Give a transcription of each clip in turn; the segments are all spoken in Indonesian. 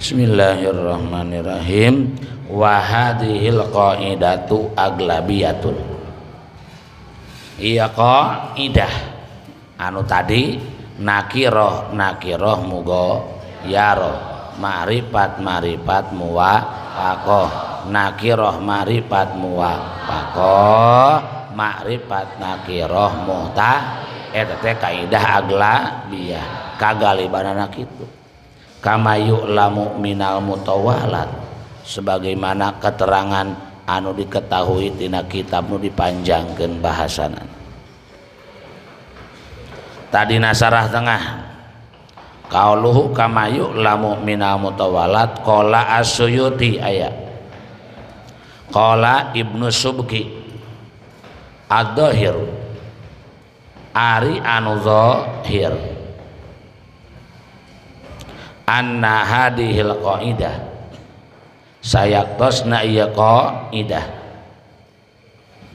Bismillahirrahmanirrahim. Wa hadhil qaidatu aglabiyatun. Iya qaidah anu tadi nakirah mughayarah, ma'rifat muwafaqah, nakirah ma'rifat muwafaqah, ma'rifat nakirah eta teh kaidah aglabiyah kagalibanana kitu. Kama yu'lamu minal mutawalat, sebagaimana keterangan anu diketahui tina kitab nu dipanjangkeun bahasanan. Tadi nasarah tengah qauluhu kama yu'lamu minal mutawalat qala as-Suyuti aya qala Ibnu Subki ad-dhahir ari anu zahir anna hadhil qaidah sayaktosna ieu qaidah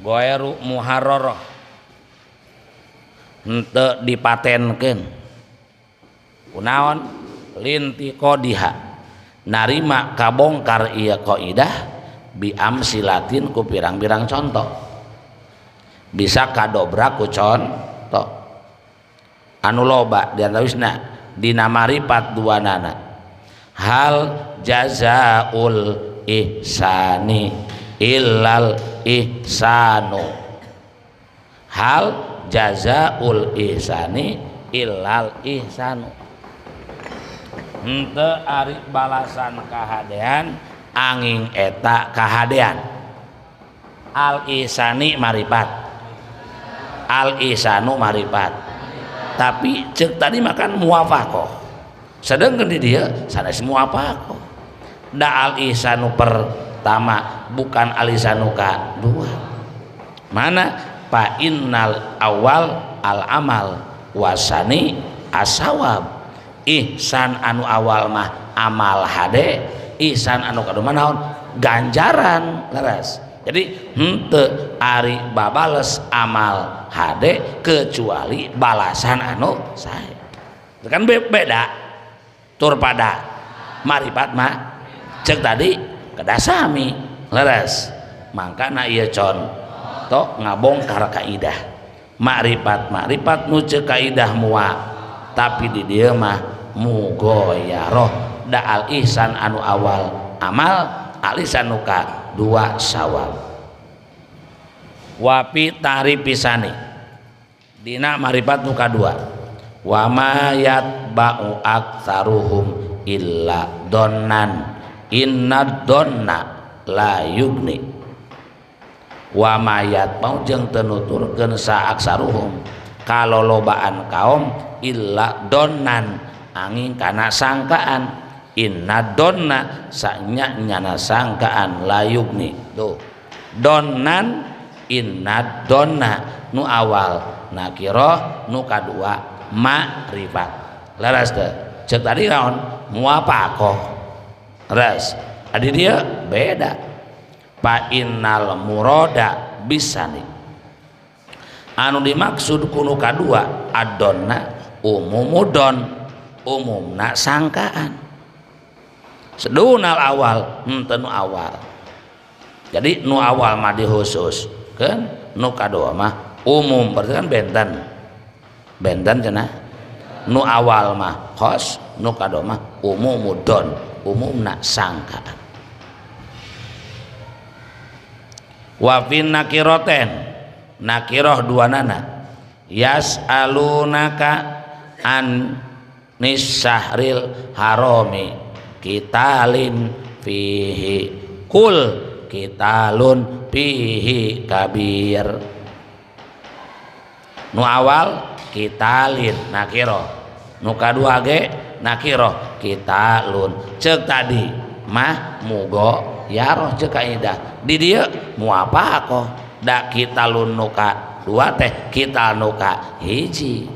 ghairu muharrarah henteu dipatenkeun kunaon lintiqodiha narima kabongkar ieu qaidah bi amsilatin ku pirang-pirang contoh bisa kadobrak ku contoh anu loba diantawisna dina marifat duanana hal jazaul ihsani illal ihsanu, hal jazaul ihsani illal ihsanu, henteu ari balasan kahadean angin eta kahadean. Al ihsani marifat, al ihsanu marifat, tapi cek tadi makan muwafaqah sedangkan di dia sanes muwafaqah. Da al ihsanu pertama bukan al ihsanu kedua. Mana fa innal awal al amal wasani asawab. Ihsan anu awal mah amal hade, ihsan anu kedua mah naon ganjaran leres. Jadi henteu ari babales amal hade kecuali balasan anu sae. Itu kan beda tur pada marifat mah cek tadi kedasami leres. Mangkana ieu contoh ngabongkar kaidah makrifat nu ceuk kaidah muwa tapi di dieu mah mughayarah da al ihsan anu awal amal al ihsan nu dua sawab. Wapi taripisani dina marifat nu kadua wa ma yatba'u aktsaruhum illa donnan inna donna la yugni. Wa ma yatba'u jeung teu nuturkeun sa aksaruhum kalolobaan kaum illa donnan angin kana sangkaan inna donna sanya sangkaan layugni. Tuh donnan inna donna nu awal nakirah nu kadua makrifat leres teh cek tadi naon muwafaqah res adi dia beda fa innal murada bisani anu dimaksud kuno kadua adonna umumudon umumna sangkaan sedunal awal henteu nu awal. Jadi nu awal mah dikhusus kan nu kadua mah umum berarti kan benten cenah nu awal mah khos nu kadua mah umumudon umumna sangkaan. Wa fin nakiraten nakirah duanana yas'alunaka an nisahril harami kitalin fihi kul kitalun fihi kabir. Nu awal kitalin nakirah nu kadua ge nakirah kitalun ceuk tadi mah mughayarah ceuk kaidah di dieu muwafaqah da kitalun nu kadua teh kital nu kahiji.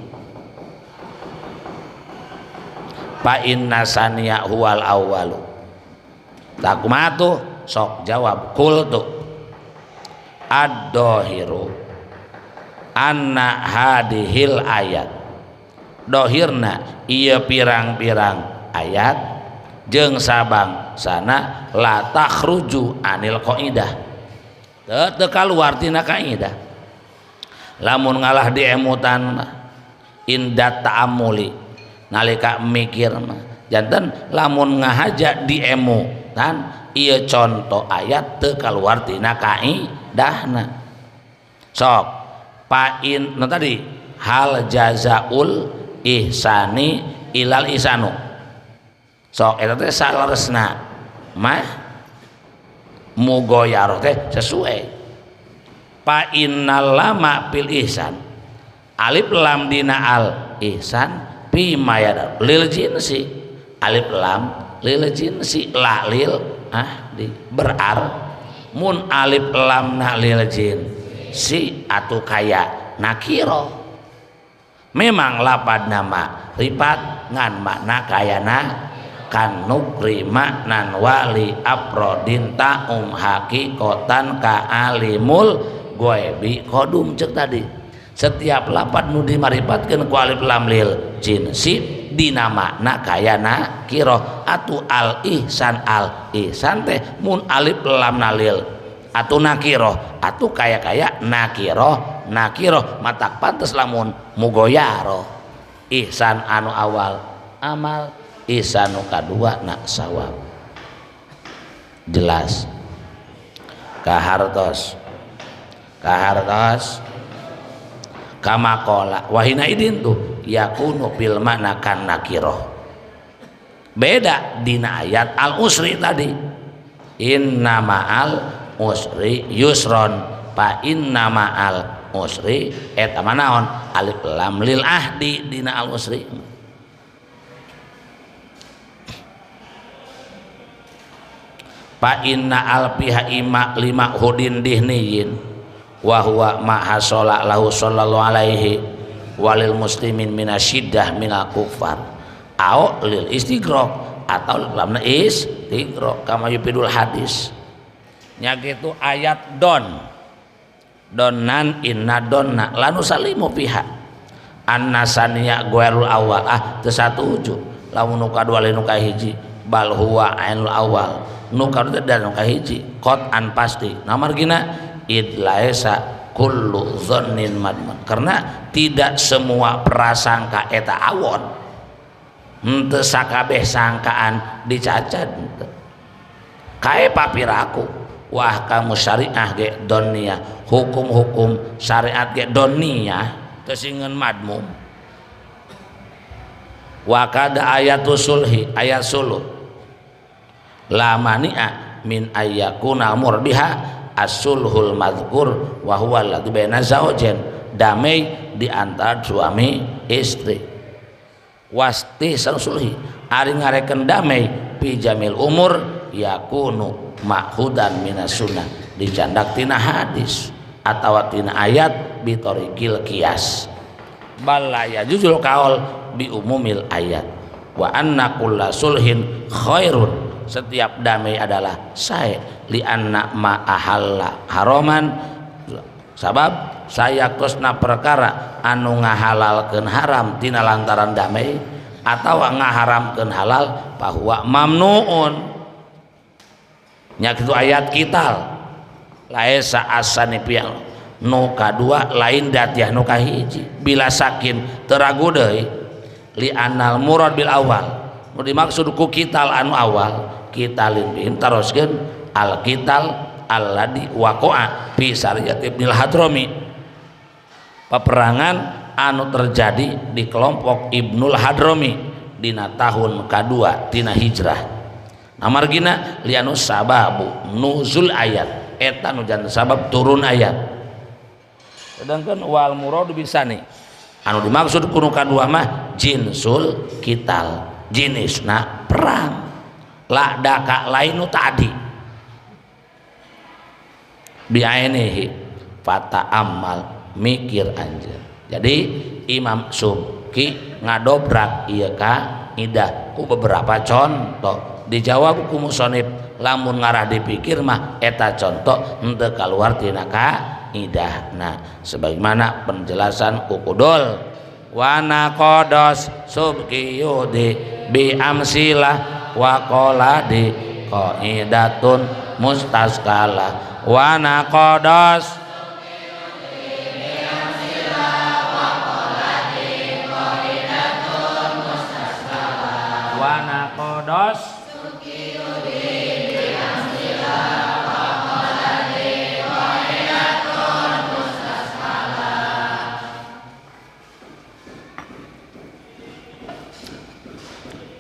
Fa inna saniya huwal awwalu tak kumaha tuh sok jawab kul tuh ad-dhahiru anna hadhil ayat dohirna ieu pirang-pirang ayat jeung sabang sana la takhruju anil qaidah teu kaluar tina kaidah lamun ngalah diemutan mah indat ta'amuli nalika mikir mah janten lamun ngahaja diemutan ieu contoh ayat teu kaluar tina kaidahna sok pain no tadi hal jazaul ihsani ilal ihsanu sok eta teh salaresna mah mugoyaro teh sesuai pa innal lama fil ihsan alif lam dina al ihsan fi mayad lil jinsi alif lam lil jinsi la lil di berar mun alif lam na lil jinsi atuh kaya nakiro memang lapad nama ripat ngan makna kayana kan nukri maknan wali aprodin ta'um hakikotan ka alimul goebi kodum cek tadi setiap lapad nu dimaripatkeun ku alif lam lil jinsi dina makna kayana kiro atu al ihsan teh mun alif lam nalil atu nakiro atu kaya nakiro matak pantes lamun mugoyaro ihsan anu awal amal ihsan nu kadua nak sawab jelas kahartos kamakola wahina idin tuh yakunu fil makna kan nakiro beda dina ayat al usri tadi inna ma'al usri yusron pa inna ma'al usri eta manaon alif lam lil ahdi dina al usri pa inna al piha ima lima hudin dihniyin wa huwa ma hasala lahu sallallahu alaihi walil muslimin minasyiddah minal kufar au lil istighraq atau lamna istighraq kama yufidul hadis nya kitu ayat donan inna donna lanu salimu piha annasaniya ghairul awal teu satuju lamun nu kadua lain nu kahiji bal huwa ainul awal nu kadua dan nu kahiji qat'an pasti namargina idlaesa kullu dzannin madmun karena tidak semua prasangka eta awon henteu sakabeh sangkaan dicacat kae papiraku wah kamu syariah ge doniyah hukum-hukum syariat ge doniyah teu singeun madmum wa kada ayatus sulhi ayat suluh la mani'a min ayyakuna murbiha as-sulhul madhkur wa huwa alladhi baina zawjain damai di antara suami istri wasti sulhi ari ngarekeun damai pi jamil umur yakunu ma'khudan minas sunnah dicandak tina hadis atawa tina ayat bi tariqil qiyas bal la yajuzul qaul bi umumil ayat wa anna kulla sulhin khairun setiap damai adalah sae li anna ma ahalla haraman sabab saya kosna perkara anu ngahalalkeun haram tina lantaran damai atawa ngaharamkeun halal bahwa mamnuun nya kitu ayat kital laesa asani piang nu kadua lain datiah nu kahiji bila sakin teragu deui li anal murad bil awal nu dimaksud ku kital anu awal kitalin bihim taroskeun al kital alladhi waqa'a fi sariyat Ibnul Hadrami peperangan anu terjadi di kelompok Ibnul Hadrami dina tahun kedua tina hijrah namargina lianu sababu nuzul ayat eta nu jan sabab turun ayat sedangkan wal murad bisani anu dimaksud kuno kadua mah jinsul kital jenisna perang la daka lainu tadi biainihi fata amal mikir anjeun jadi Imam Subki ngadobrak ieu kaidah ku beberapa contoh dijawab ku musonif lamun ngarah dipikir mah eta contoh henteu kaluar tina kaidahna sebagaimana penjelasan ukudul wana kodos subki yudi bi amsilah wa qoladi qaidatun mustaskala wa naqadas wa naqadas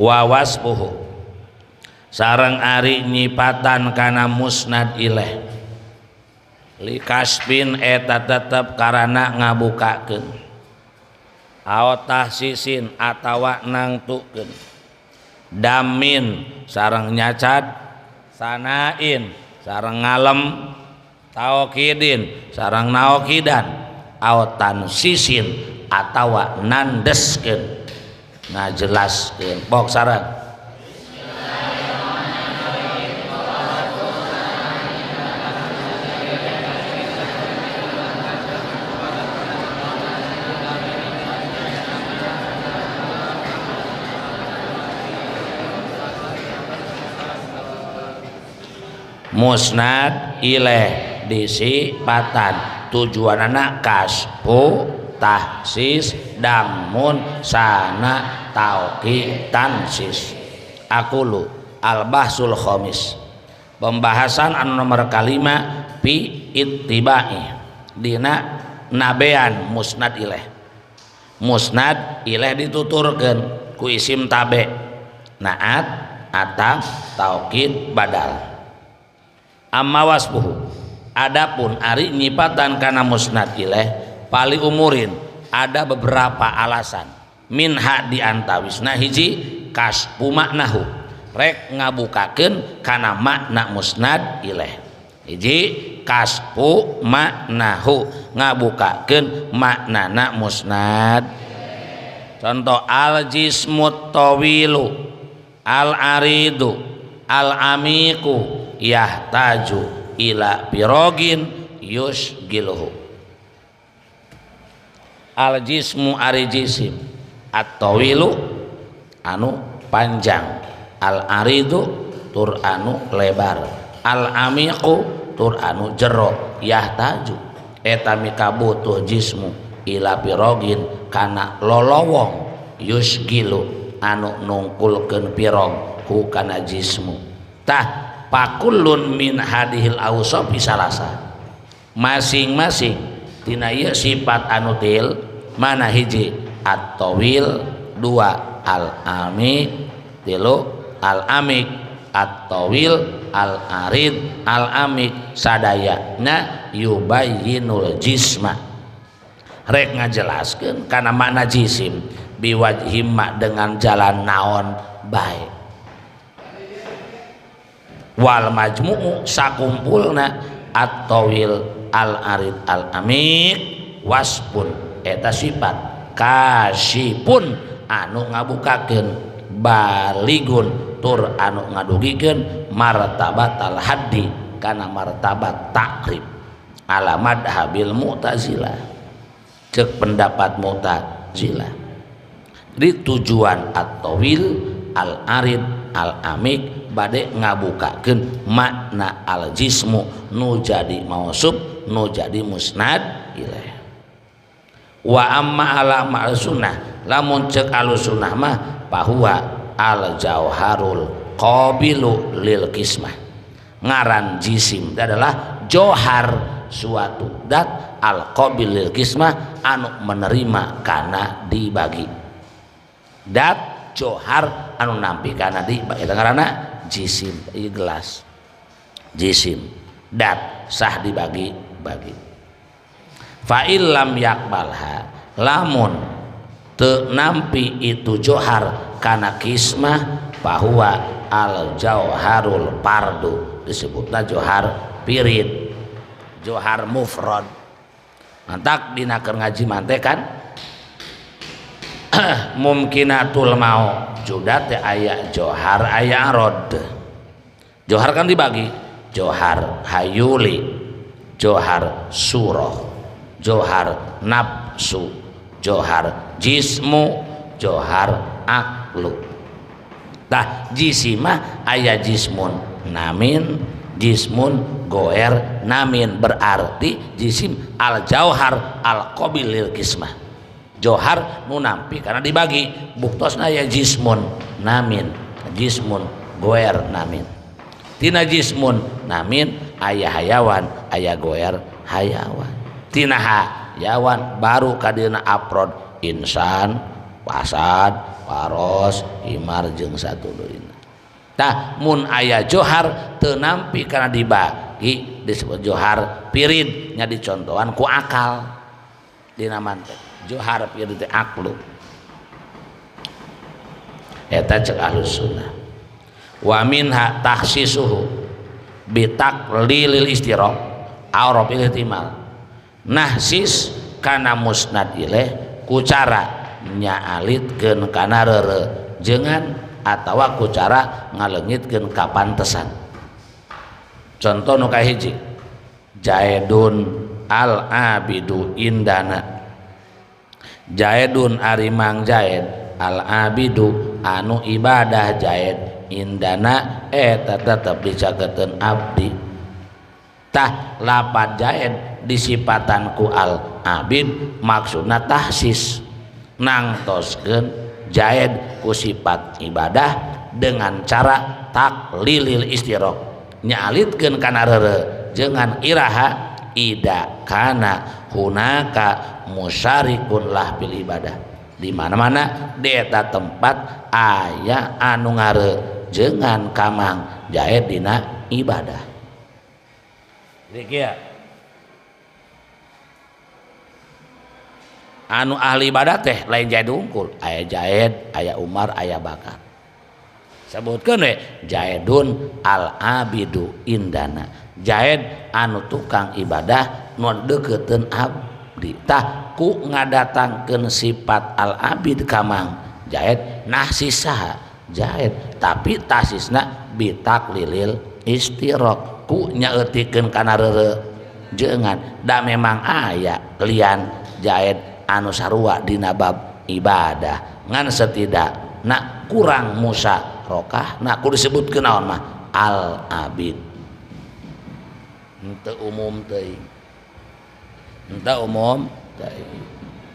wa waspuhu sareng ari nyipatan kana musnad ileh likasbin eta tetep karana ngabukakeun aw tahsisin atawa nangtukeun damin sareng nyacad sanain sareng ngalem taukidin sareng naokidan aw tansisin atawa nandeskeun ngajelaskeun pok sareng musnad ileh disipatan tujuanana kaspu tahsis damun sana tauki tansis akulu al-bahsul khamis pembahasan anu nomor kalima pi ittibai dina nabean musnad ileh dituturkeun ku isim tabe naat ataf taukid badal amma wasbuhu adapun ari nyipatan kana musnad ileh pali umurin ada beberapa alasan minha diantawisna hiji kaspu maknahu rek ngabukakeun kana makna musnad ileh hiji kaspu maknahu ngabukakeun maknana musnad contoh al jismut tawilu al aridu al amiku yahtaju ila pirogin yusgiluhu al jismu ari jisim at-tawilu anu panjang al aridu tur anu lebar al amiqu tur anu jero yahtaju eta mikabutuh jismu ila pirogin kana lolowong yusgilu anu nungkulkeun pirog ku kana jismu tah pakullun min hadhil awsaf salasa masing-masing tina ieu sifat anu til mana hiji at-tawil dua al-amik tilu al-amik at-tawil al-arid al-amik sadayana yubayyinul jisma rek ngajelaskeun kana makna jisim biwajhimma dengan jalan naon bae wal majmu'u sakumpulna at-tawil al-arid al-amik waspun eta sifat kasipun anu ngabukakeun baligun tur anu ngadugikeun martabatal haddi kana martabat takrib ala madhabil mu'tazilah cek pendapat mu'tazilah di tujuan at-tawil al-arid al-amik bade ngabukakeun makna al-jismu nu jadi mausub nu jadi musnad ilaih wa amma ala ma'al sunnah lamun cek alus sunnah mah bahwa al jauharul qabilu lil kismah ngaran jisim adalah johar suatu dat al qabil lil kismah anu menerima kana dibagi dat johar anu nampi kana dibagi eta ngaranna jisim ieu gelas jisim dat sah dibagi-bagi fa illam yakbalha lamun teu nampi itu johar kana kismah bahwa al jauharul pardu disebutna johar pirid johar mufrad mantak dina keur ngaji mante kan mumkinatul mau judat teh aya johar aya rod johar kan dibagi johar hayuli johar surah johar nafsu johar jismu johar aklu tah jisimah aya jismun namin jismun goer namin berarti jisim al jauhar al qabil lil qismah johar nu nampi karena dibagi buktosna aya jismun namin jismun goer namin tina jismun namin aya hayawan aya goer hayawan tina hayawan baru kadina afrod insan pasad paros himar jeung satuluina tah mun aya johar teu nampi kana dibagi disebut johar pirid nya dicontohan ku akal dina mantep johar pirid teh aklu eta cek ahlus sunnah wa minha takhsisuhu bitaqlilil istiraq aurab ihtimal nahsis kana musnad ilaih ku cara nyalitkeun kana reureu jengan atawa ku cara ngaleungitkeun kapantesan contoh nu kahiji jaedun al abidu indana jaedun ari mang jaed al abidu anu ibadah jaed indana eta tetep dicageteun abdi tah lapat jaed disipatan ku al abid maksudna tahsis nangtoskeun jaed ku sifat ibadah dengan cara taklilil istiraq nyalitkeun kana reureu jeung iraha ida kana hunaka musyarikun lah bil ibadah di mana-mana di eta tempat aya anu ngareu jeung kamang jaed dina ibadah jadi kieu anu ahli ibadah teh lain jaed unggul aya jaed aya umar aya bakar sebutkeun we jaedun al abidu indana jaed anu tukang ibadah nu deukeuteun abdi tah ku ngadatangkeun sifat al abid kamang jaed nahsis saha jaed tapi tasisna bitaklilil istiraq ku nyaeutikeun kana reureu jeungan da memang aya lian jaed anu sarua dina bab ibadah ngan setidakna kurang musyarakah na ku disebutkeun naon mah al abid henteu umum teuing henteu umum teuing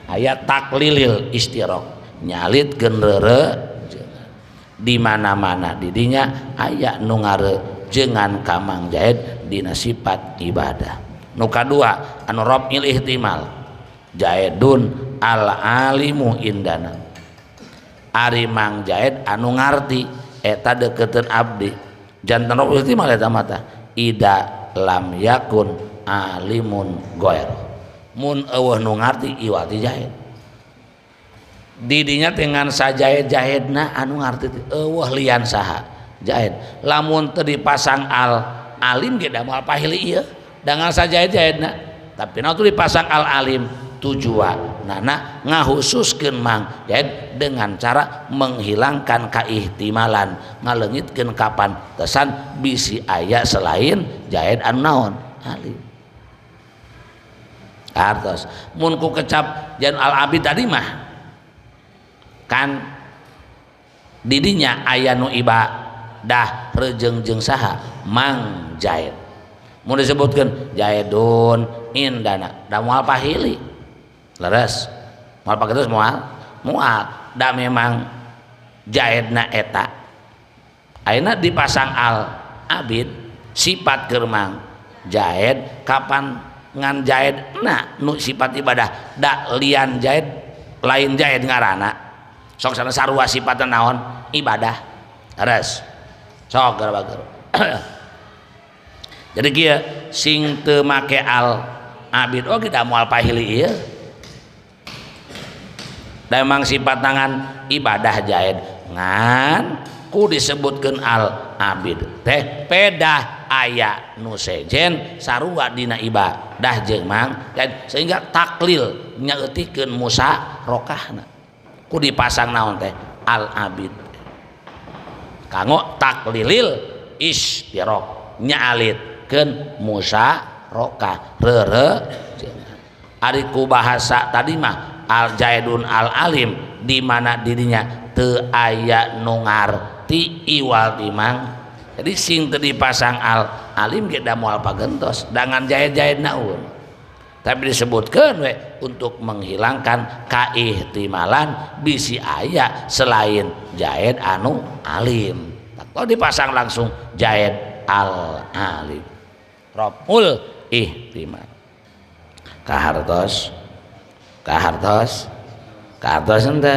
aya taklilil istiraq nyalitkeun reureu di mana-mana di dinya aya nu ngareu jeung kamang jaed dina sifat ibadah nu kadua anu rab'il ihtimal jaedun al alimu indana ari mang jaed anu ngarti eta deukeuteun abdi janten rab'il ihtimal eta mata ida lam yakun alimun goer mun eueuh nu ngarti iwati jaed didinya dengan sajaed-jaedna anu ngarti eueuh lian saha jaed lamun teu dipasang al alim ge da moal pahili ieu dengan sajaed-jaedna tapi naon teu dipasang al alim tujuanna ngahususkeun mang jaed dengan cara menghilangkan kaihtimalan ngaleungitkeun kapantesan bisi aya selain jaed anu naon alim artos mun ku kecap jan al abid tadi mah kan didinya aya nu ibadah rejengjeng saha mang jaed mun disebutkeun jaedun indana da moal pahili leres moal paketos moal da memang jaedna eta ayeuna dipasang al abid sifat keur mang jaed kapan ngan jaedna nu sifat ibadah da lian jaed lain jaed ngaranna sok sana sarua sifatna naon ibadah res sok gara-gara jadi kieu sing teu make al abid oh kita moal pahili ieu da emang sifat tangan ibadah jaed ngan ku disebutkeun al abid teh pedah aya nu sejen sarua dina ibadah jeung mang sehingga taklil nyaeutikeun musyarakahna ku dipasang naon teh al abid kanggo taklilil istiraq nyalitkeun musyarakah reureu ari ku bahasa tadi mah al jaidun al alim di mana dirinya teu aya nu ti iwal timang. Jadi sing teu dipasang al alim ge da moal pagentos dengan jahit-jahit naun. Tapi disebutkeun we untuk menghilangkan kaihtimalan bisi aya selain jahit anu alim. Kalau dipasang langsung jahit al alim. Raful ihtimal. Kahartos ente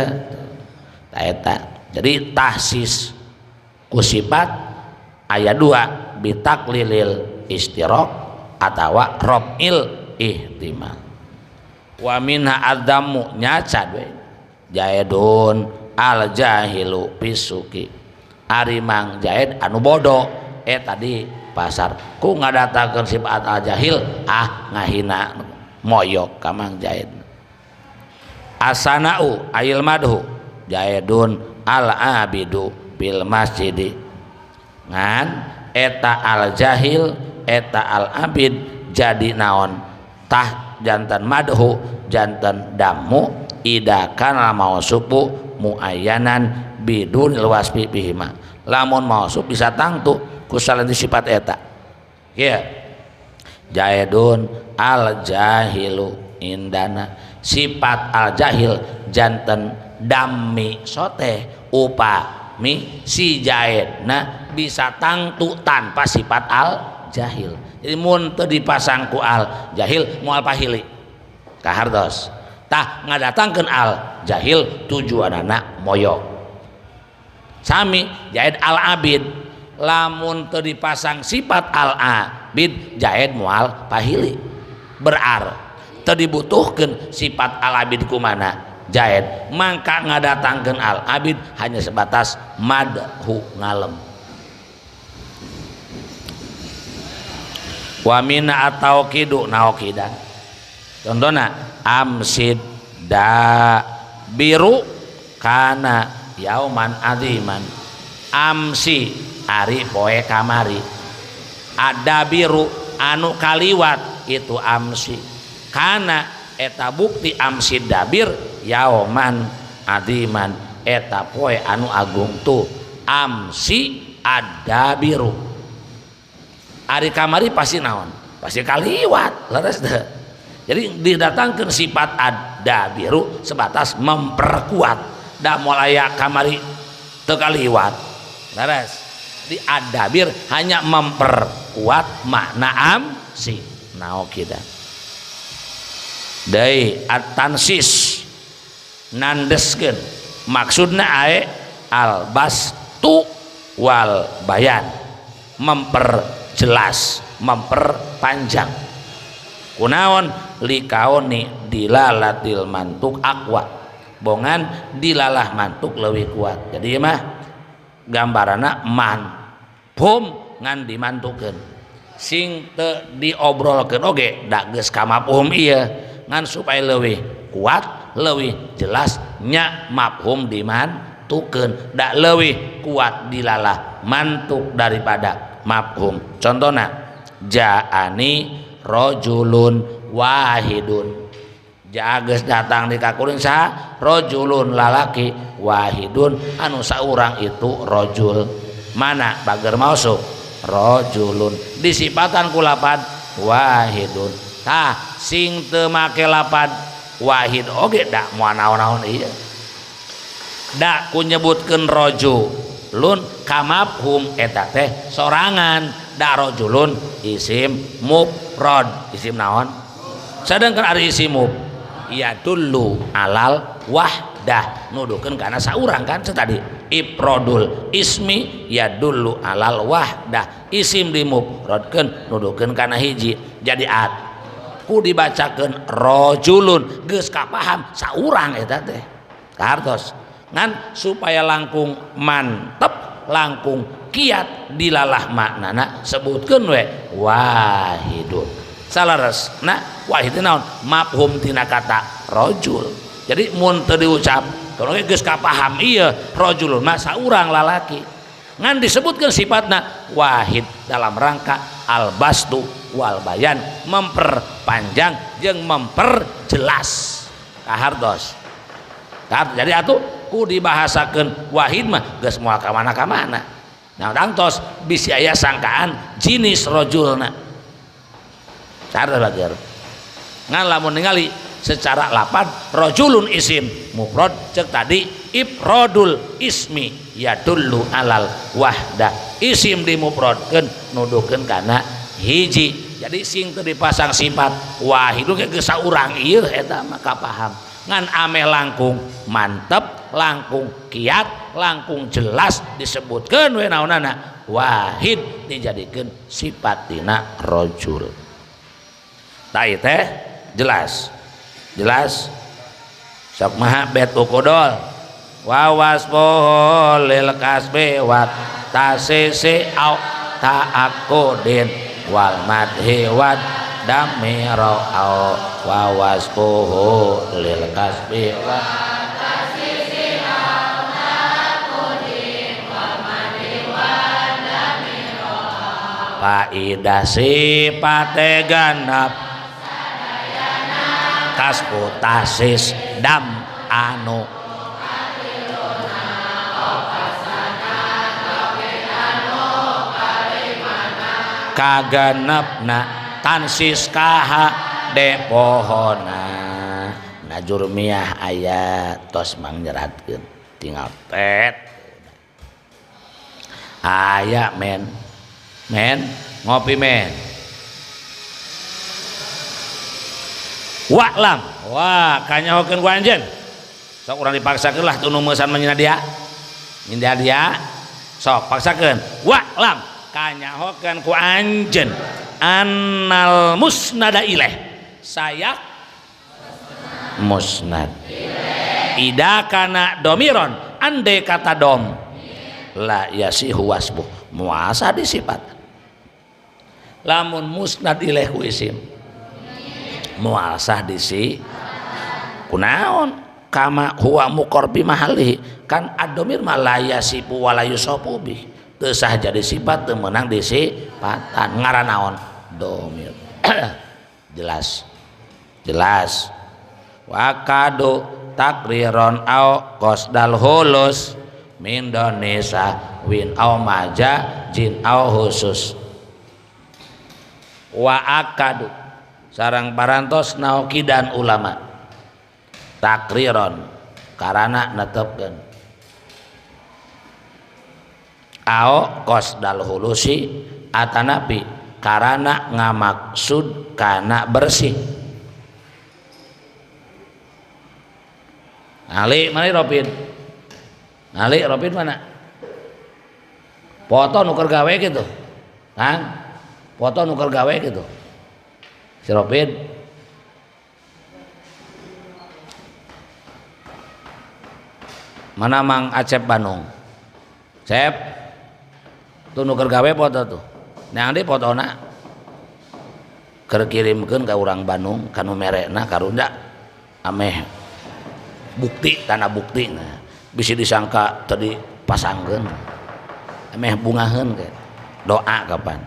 eta. Jadi tahsis ku sifat aya 2 bitaklilil istirok atawa rafil ihtimal. Wa minha adzamu nyacad we jaidun al jahilu pisuki ari mang jaid anu bodoh tadi pasar ku ngadatangkeun sifat al jahil ngahina moyok ka mang jaid. Asanau ayil madhu jaidun al abidu bil masjidi ngan eta al jahil eta al abid jadi naon tah jantan madhu jantan damu idakan mausupu muayyanan bidunil wasfi bihima lamun mausuf bisa tangtu ku salanti sifat eta ya jaidun al jahilu indana sifat al jahil jantan dammi sote upami si jaidna bisa tangtu tanpa sifat al jahil. Jadi mun teu dipasang ku al jahil moal pahili kahartos tah ngadatangkeun al jahil tujuanana moyok. Sami jaid al abid lamun teu dipasang sifat al abid jaid moal pahili berar teu dibutuhkeun sifat al abid kumana jaid mangka ngadatangkeun al abid hanya sebatas madhu ngalem. Wa mina atau kidu naokidan contohna amsid da biru kana yauman aziman amsi ari poe kamari ada biru anu kaliwat itu amsi kana eta bukti amsi dabir yauman aziman eta poe anu agung tu amsi ada biru ari kamari pasti naon pasti kaliwat leres deh. Jadi didatangkan sifat ada biru sebatas memperkuat da mulaya kamari teu kaliwat leres di adabir hanya memperkuat makna amsi naokida deui at-tansis nandeskeun maksudna ae al bastu wal bayan memperjelas memperpanjang kunaon likaoni dilalatil mantuk aqwa bongan dilalah mantuk leuwih kuat. Jadi mah gambarana man pum ngan dimantukeun sing teu diobrolkeun oge da geus ka mafhum ieu ngan supaya leuwih kuat leuwih jelas nya mafhum dimantukeun da leuwih kuat dilalah mantuk daripada mafhum. Contohna ja'ani rajulun wahidun jages datang di kakuring saha rajulun lalaki wahidun anu saurang itu rajul mana bager mausuf rajulun disipatan ku lapad wahidun tah sing teu make lapad wahid oge da moal naon-naon ieu da ku nyebutkeun rajulun ka mafhum eta teh sorangan da rajulun isim mufrad isim naon sedangkan ari isim ya dulu alal wahdah nuduhkeun kana saurang kan tadi ifradul ismi ya dulu alal wahdah isim dimufradkeun nuduhkeun kana hiji jadi at ku dibacakeun rajulun geus kapaham saurang eta teh kartos ngan supaya langkung mantep langkung kiat dilalah maknana sebutkeun we wahidun salares nah wahid naon mafhum tina kata rajul. Jadi mun teu diucap kalau geus kapaham ieu rajulun mah saurang lalaki ngan disebutkeun sifatna wahid dalam rangka al bastu wal bayan memperpanjang jeung memperjelas kahartos. Jadi atuh ku dibahasakeun wahid mah geus moal ka mana nah dangtos bisi aya sangkaan jinis rajulna cara bager ngan lamun ningali secara lapan rajulun isim mufrad cek tadi ifradul ismi yadullu alal wahda isim dimufradkeun nuduhkeun kana hiji jadi sing teu dipasang sifat wahidun ge geus saurang ieu eta mah kapaham ngan ameh langkung mantep langkung kiat langkung jelas disebutkeun we naonana wahid dijadikeun sifat tina rajul tah teh jelas sok maha bet ukodol wa wasbohol lil kasbi wa tasisi au ta'akudin wal madhi wa damiro au wa wasbohol lil kasbi wa tasisi au ta'akudin wal madhi wa damiro faidah sifate ganap kasbu tasis dam anu kaganepna tansis kaha de pohona najurmiah aya tos mangjeratkeun tinggal tet aya men ngopi men wa'lam wah kanyahokeun ku anjeun sok urang dipaksakeun lah tunu meusan menyina dia sok paksakeun wa'lam kanyahokeun ku anjeun annal musnada ilaih sayak musnad ida kana domiron ande kata dom la yasihu wasbuh muasa disifat lamun musnad ilaih ku isim muasah disi kunaon kama huwa muqarbi mahali kan ad-dhamir ma la yasifu wa la yusafu bi teu sah jadi sifat teu meunang disifatan ngaran naon dhamir jelas wa kadu takriron au qasdal hulus min donisa win au maja jin au khusus wa akadu sarang parantos naokidan ulama takriron karana netepkeun ao qasdal hulusi atanapi karana ngamaksud kana bersih Ali Ropin mana foto nuker gawe gitu kan foto nuker gawe gitu si Ropin mana Mang Acep Bandung Cep tuh nuker gawe foto tuh yang di fotona keur kirimkeun ka urang Bandung kanu merekna karunda ameh bukti tanah bukti nah bisa disangka tadi pasangkeun ameh bungaheun ke doa kapan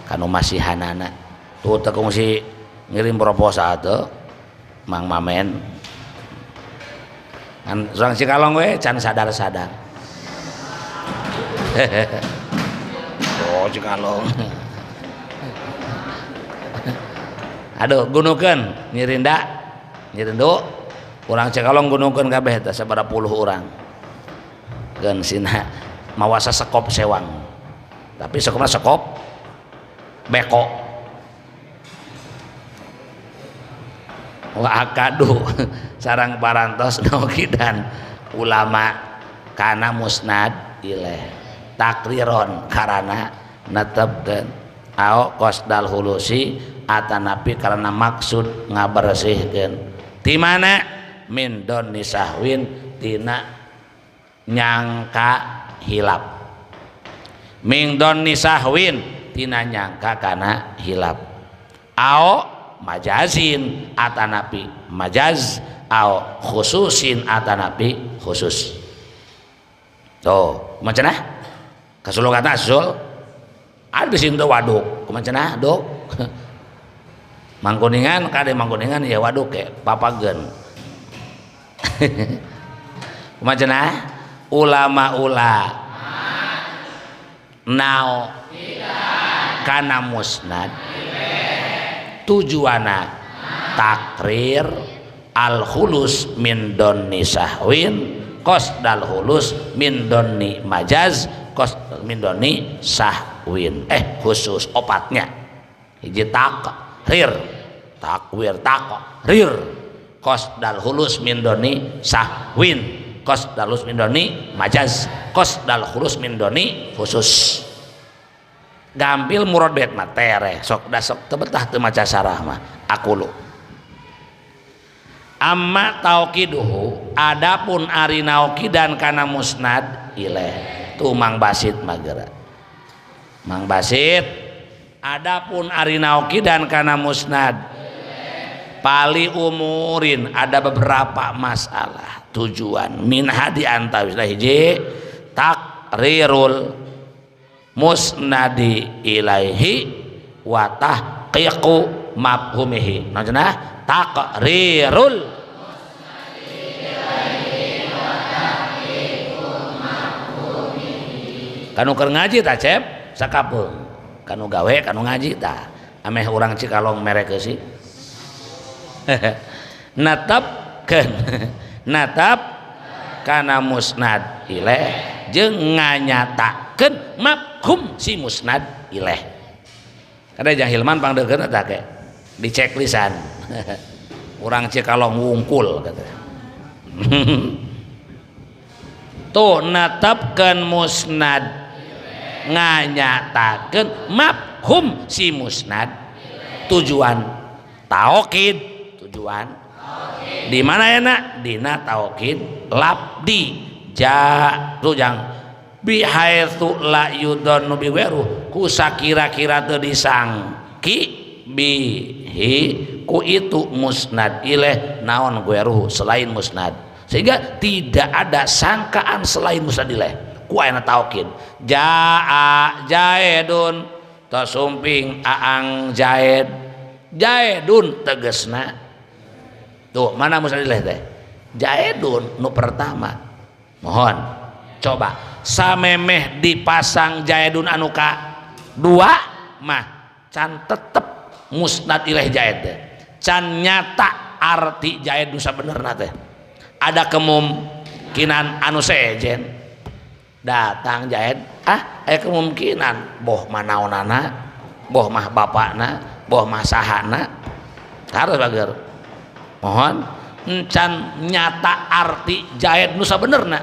kanu masih hanana tuh tekung si ngirim proposal tuh Mang Mamen kan orang Cikalong we can sadar-sadar oh Cikalong aduh gunukeun nyirinda nyirindu urang Cikalong gunukeun kabeh teh sabaraha puluh urang geun sina mawasa sekop sewang tapi sekopna sekop beko wa akadu sarang parantos naokidan ulama kana musnad ilaih takriron karana netepkeun ao qasdal hulusi atanapi karena maksud ngabersihkeun ti mana min donni sahwin tina nyangka hilap min donni sahwin tina nyangka kana hilap ao majazin atanapi majaz au khususin atanapi khusus tuh kumacenah kasulukatna sul ada sintu waduk kumacenah duk mangkuningan kade mangkuningan ya waduk ke papageun Kumaha ulama nao kana musnad tujuana takrir al khulus min donni sahwin qasdal khulus min donni majaz qasdal min donni sahwin khusus opatnya hiji takrir takwir takrir qasdal khulus min donni sahwin qasdal khulus min donni majaz qasdal khulus min donni khusus gampil murad bait mah tere sok teu betah teu maca sarah mah aku lu amma tauqiduhu adapun ari nauqidan kana musnad ilaih tu Mang Basit magera Mang Basit adapun ari nauqidan kana musnad pali umurin ada beberapa masalah tujuan min hadi antawis hiji takrirul musnadi ilaihi wa tahqiqu mafhumihi maksudna takrirul musnadi ilaihi wa tahqiqu mafhumihi kanu keur ngaji tah cep sakapeung kanu gawe kanu ngaji tah ameh urang Cikalong merek sih natap kana musnad ilaih jeung nganyatakeun mafhum si musnad ilaih kada Jang Hilman pangdeukeun eta ke dicek lisan urang Cikalong wungkul kata tuh natapkeun musnad nganyatakeun mafhum si musnad tujuan taukid tujuan di mana enak dina taukid labdi rujang bihaitsu la yudhannu biweru ku sakira-kira teu disangki bihi ku itu musnad ilaih naon weruh selain musnad sehingga tidak ada sangkaan selain musnad ilaih ku aya taukid jaa jaedun tasumping aang jaed jaedun tegasna tuh mana musnad ilaih teh jaedun nu pertama mohon coba samemeh dipasang jaedun anu ka dua mah can tetep musnad ilaih jaed teh can nyata arti jaed nu sabenerna teh ada kemungkinan anu sejen datang jaed aya kemungkinan boh manaonana boh mah bapakna boh mah sahana harus bager mohon encan nyata arti jaed nu sabenerna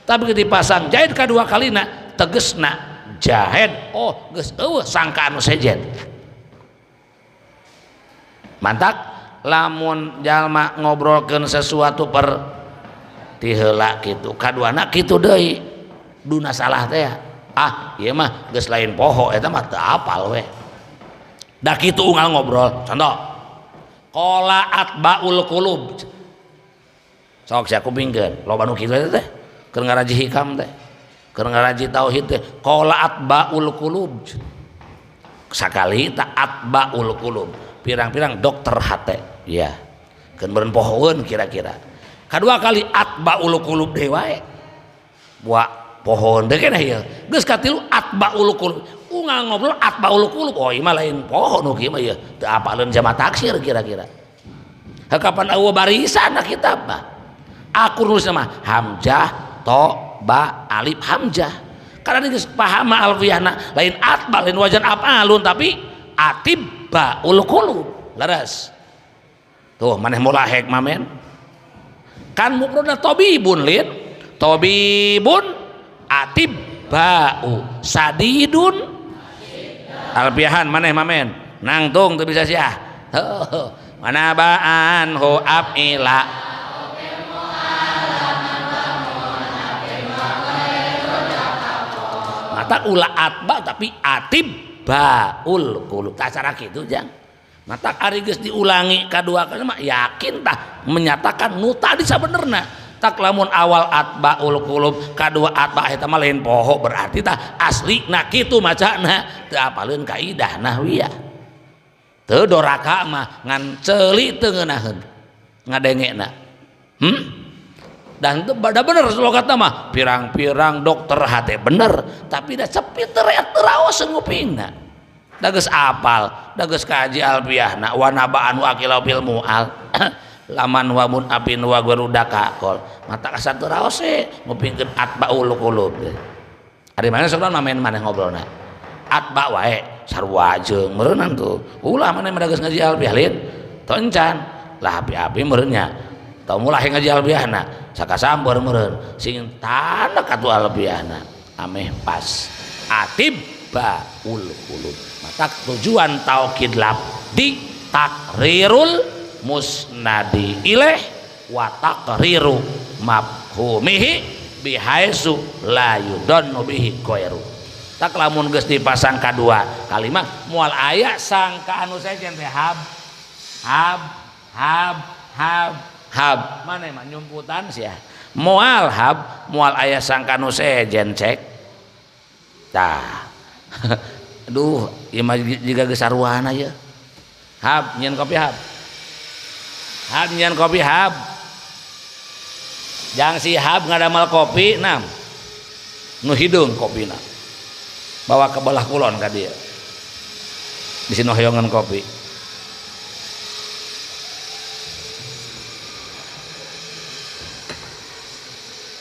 tapi ketika dipasang jaed kadua kalina tegesna jaed geus eueuh sangka anu sejen mantak lamun jalma ngobrolkeun sesuatu per ti heula kitu kaduana kitu deui duna salah teh ieu mah geus lain poho eta mah teu apal we da kitu unggal ngobrol contoh qala atbaul qulub sok sia kupingkeun loba nu kitu teh keur ngaraji hikam teh keur ngaraji tauhid teh qala atbaul qulub sakali ta atbaul qulub pirang-pirang dokter hate ya keun beureun pohoeun kira-kira kadua kali atbaul qulub deui wae buah pohon teh keneh ieu geus katilu atbaul qulub unggal ngobrol atbaul qulub ieu mah lain pohon nu kieu mah ieu teu apaleun jama taksir kira-kira kapan eueuh barisan kitab mah aku nulis mah hamzah to ba alif hamzah karena geus paham alfiyahna lain atba lain wajan afalun tapi atibbaul qulub laras tuh maneh mulahek mamen kan mufradna tabibun lin tabibun atibbau sadidun alfiyahan maneh mamen nangtung teu bisa sia mana baan hu afila mata ulah atba tapi atibbaul qulub tak cara kitu jang mata ari geus diulangi kadua kali mah yakin tah menyatakan nu tadi sabenerna tak lamun awal atbaul qulub kadua atba eta mah lain poho berarti tah aslina kitu macana teu apaleun kaidah nahwiyah teu doraka mah ngan ceuli teu ngeunaheun ngadengena dan itu pada bener slogan mah pirang-pirang dokter hati bener tapi dah cepit teriak terawas ngupingna da geus apal da geus kaji alfiahna wa naba'an wa aqilau bil mu'al laman wa mun apin wa gurudaka kol mata kasar terawas ngupingkeun atbaul qulub ari mana sok main maneh ngobrolna atba wae sarua jeung meureunna tuh ulah maneh mah geus ngaji alfiah lin teu encan lah api-api meureunnya tau mulai ngaji alfiahna sakasambar meureun sing tanda katu alfiahna ameh pas atibbaul qulub mata tujuan taukid labdi takrirul musnadi ilaih wa takriru mafhumihi bihaisu la yudonnu bihi ghairu tak lamun geus dipasang kadua kalimat moal aya sangka anu sejen teh hab mana mah nyumputan sia moal hab moal aya sangka anu sejen cek tah aduh ieu mah jiga geus saruana ye hab nyen kopi hab nyen kopi hab jang si hab ngadamal kopi nam nu hidung kopina bawa ke belah kulon ka dia di sini hoyongan kopi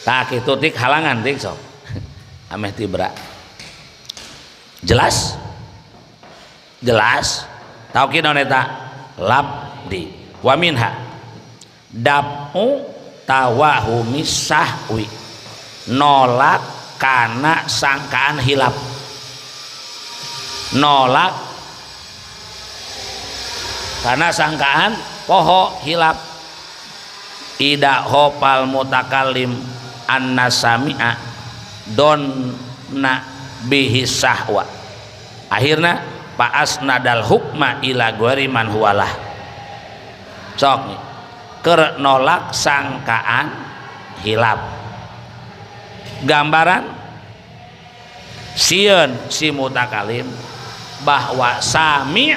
tak itu tik halangan tik sok ameh tibra jelas tauqid naon eta labdi wa minha dapu tawahumis sahwi nolak kana sangkaan hilap nolak karena sangkaan poho hilap ida hopal mutakallim annasami'a donna bihi sahwa akhirna paas nadal hukma ila ghairi man huwalah sok nih keur nolak sangkaan hilap gambaran sieun si mutakalim bahwa sami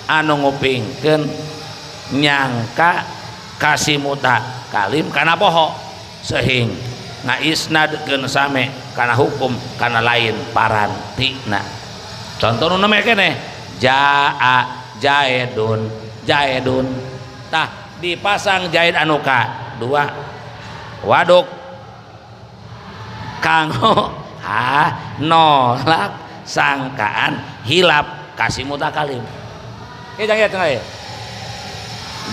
anu ngupingkeun nyangka kasih mutakalim kana poho sehing ngaisnadkeun same kana hukum kana lain parantina contoh nu nama keneh jaa jaedun tah dipasang jaid anu ka dua waduk kanggo nolak sangkaan hilap kasih mutakalim jangan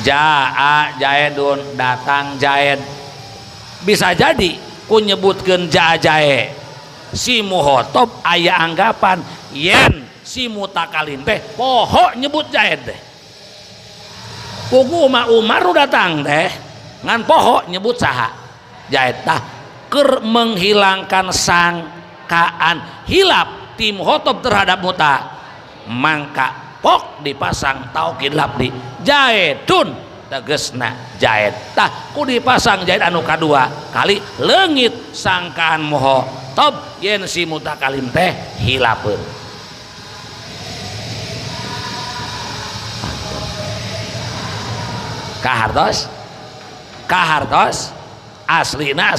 jaa jaedun datang jaed bisa jadi ku nyebutkeun jaa jae si muhotob aya anggapan yen si mutakalim teh poho nyebut jaed teh kugu Umar datang teh ngan poho nyebut saha jaed tah keur menghilangkan sangkaan hilap tim hotob terhadap muta mangka pok dipasang taukid labdi jaedun tegesna jaed tah ku dipasang jaed anu kadua kali leungit sangkaan moho tob yen si mutakalim teh hilapeun kahartos aslina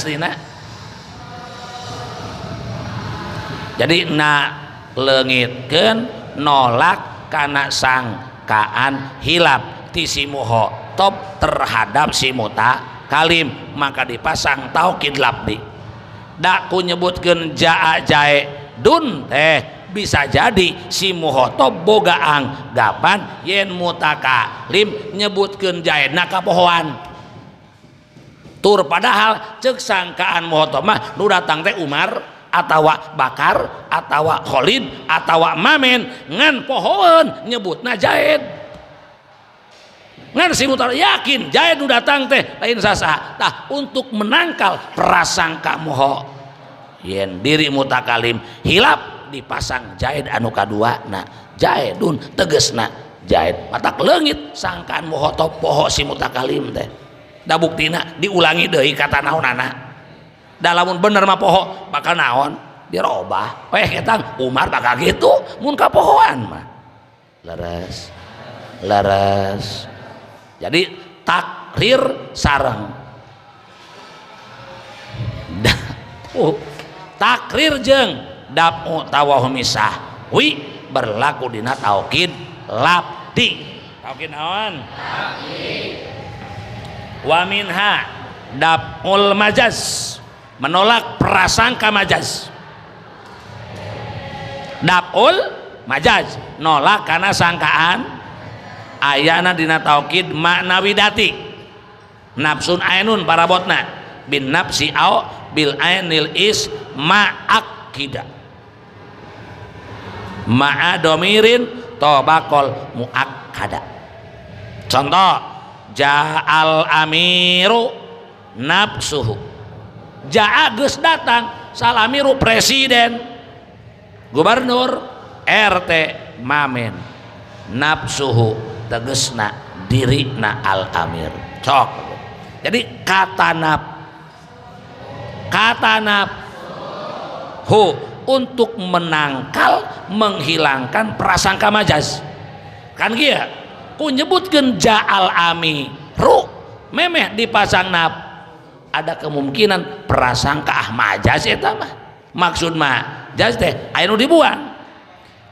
jadi na leungitkeun nolak kana sangkaan hilap ti si muhotob terhadap si mutakalim maka dipasang taukid labdi da ku nyebutkeun jaa jae dun teh bisa jadi si muhotob boga anggapan yen mutakalim nyebutkeun jaedna kapohoan tur padahal ceuk sangkaan muhotob mah nu datang teh Umar atawa Bakar atawa Khalid atawa Mamen ngan pohoeun nyebutna jaed ngan si mutar yakin jaed nu datang teh lain sasa tah untuk menangkal prasangka moho yen diri mutakalim hilap dipasang jaed anu kadua na jaedun tegesna jaed matak leungit sangkaan moho top poho si mutakalim teh da buktina diulangi deui kata naonana da lamun bener mah poho bakal naon dirobah eta Umar bakal gitu mun kapohoan mah leres jadi takrir sareng takrir jeung dafu tawahumi sahwi berlaku dina taukid labdi. Taukid naon? Labdi. Wa minha daf'ul majaz, menolak prasangka majaz. Daf'ul majaz nolak karena sangkaan ayana dina taukid maknawi dati nafsun ainun parabotna bin nafsi au bil ainil is ma'akida ma'a domirin tobakol muakkada. Contoh, ja'al amiru nafsuhu, ja'a geus datang salamiru presiden gubernur RT mamen nafsuhu tegesna dirina al amir cok. Jadi kata nafhu untuk menangkal menghilangkan prasangka majaz kan kia ku nyebutkeun ja'al amiru memeh dipasang naf ada kemungkinan prasangka majaz eta mah maksud mah jaz teh anu dibuang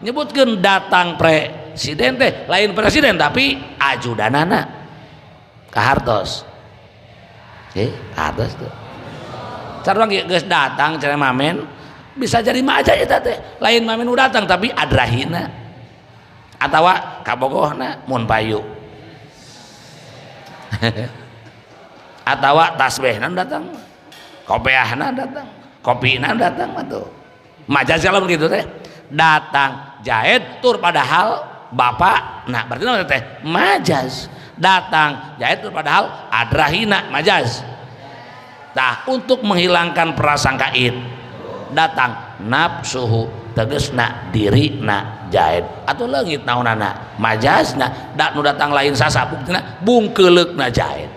nyebutkeun datang presiden teh lain presiden tapi ajudanana kahartos kahartos tuh sareng geus datang cenah mamen bisa jadi maja eta teh lain mamen nu datang tapi adrahina atawa kabogohna mun payu atawa tasbihna datang kopiahna datang kopina datang atuh majaz kalau begitu teh datang jahit tur padahal bapak nah berarti namanya teh majaz datang jahit tur padahal adrahina majaz. Nah untuk menghilangkan prasangka id datang nafsuhu tegesna dirina jahit atau leungit naonana majazna da nu datang lain sasa buktina bungkeleukna jahit.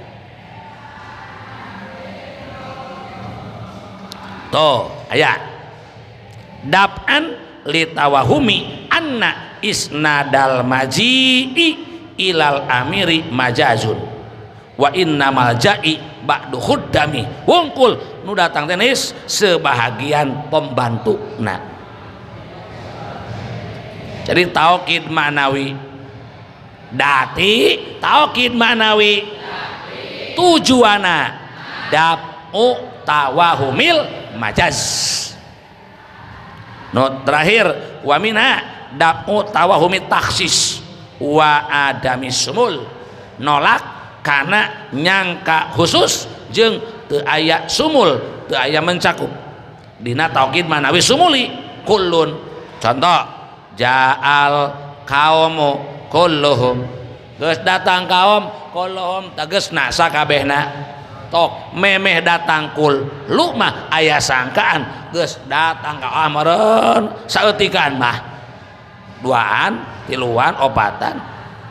Tuh aya dab'an litawahumi anna isnadal maji'i ilal amiri majazun wa innamal ja'i ba'du khuddami wungkul nu datang tenis sebahagian pembantu. Nah jadi taukid ma'nawi dati taukid ma'nawi tujuana dab'u tawahumil majaz. No terakhir wa minha dab'u tawahumi taksis wa adamis sumul nolak karena nyangka khusus jeung teu aya sumul teu aya mencakup dina taukid manawi sumuli kullun. Contoh ja'al kaumu kulluhum geus datang kaum kulluhum tegesna sakabehna tok memeh datang kul lu mah aya sangkaan geus datang ka amreun saeutikan mah duaan tiluan opatan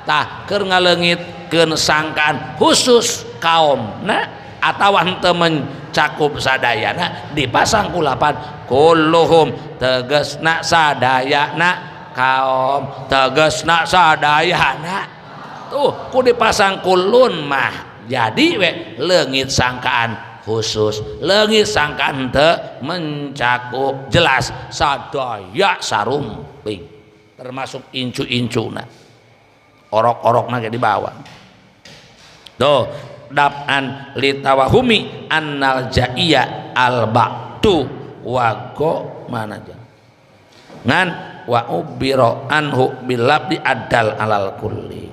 tah keur ngaleungitkeun sangkaan khusus kaum nah atawa henteu mencakup sadayana dipasang kulapan kulluhum tegesna sadayana kaum tegesna sadayana tuh ku dipasang kulun mah jadi we leungit sangkaan khusus leungit sangkaan teu mencakup jelas sadaya sarumping termasuk incu-incuna orok-orokna ge dibawa. Tuh dab'an litawahumi annal ja'iyya al ba'du wa go mana aja ngan wa ubiro anhu bil labdi adal alal kulli.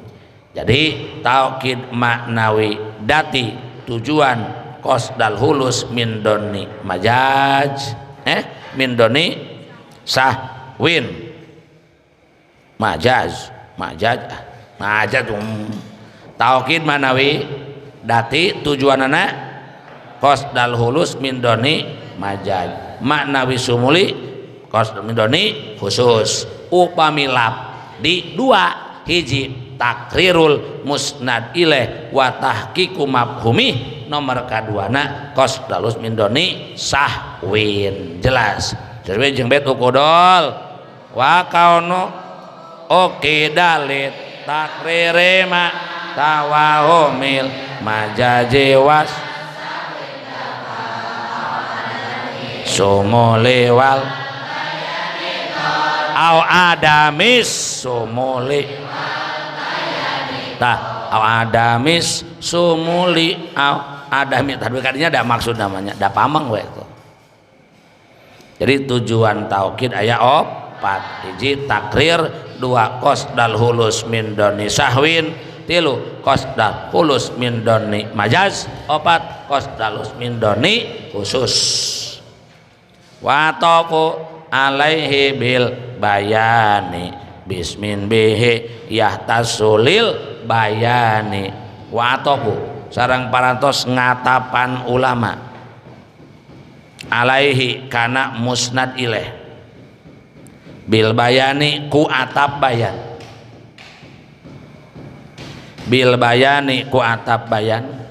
Jadi taukid maknawi dati tujuan qasdal hulus min doni majaj min doni sahwin majaz taukid manawi dati tujuanana qasdal hulus min doni majaz maknawi sumuli qasdal min doni khusus upami lab di dua hiji takrirul musnad ilaih wa tahqiqu mafhumi nomor kaduana qasdal hulus min doni sahwin jelas jadi jeung bet ukudol wa kaunu oke dalit takrirema tawahumil majajewas sumuli wal au adamis sumuli tah au adamis sumuli au adamis tapi kadinya ada maksud namanya da pamang we itu. Jadi tujuan taukid aya opat, hiji takrir, dua qasdal hulus min doni sahwin, tilu qasdal hulus min doni majaz, opat qasdal hulus min doni khusus. Wa taqu alaihi bil bayani bismin bihi yahtasulil bayani. Wa taqu sareng parantos ngatapan ulama alaihi kana musnad ilaih bil bayani ku atap bayan, bil bayani ku atap bayan,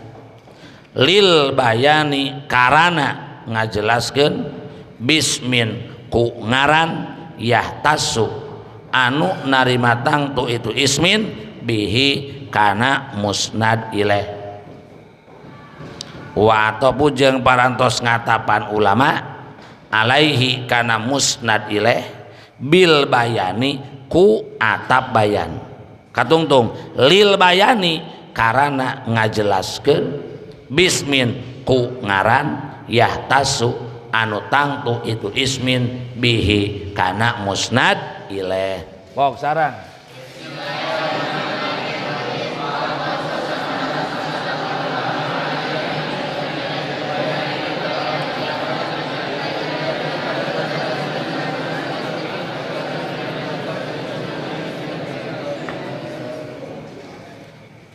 lil bayani karana ngajelaskeun, bismin ku ngaran, yahtasu anu narimatang tu itu ismin bihi kana musnad ilaih. Wa atapu jeung parantos ngatapan ulama alaihi kana musnad ilaih bil bayani ku atap bayan, katungtung lil bayani karana ngajelaskeun, bismin ku ngaran, yahtasu anu tangtu itu ismin bihi kana musnad ilaih. Pok saran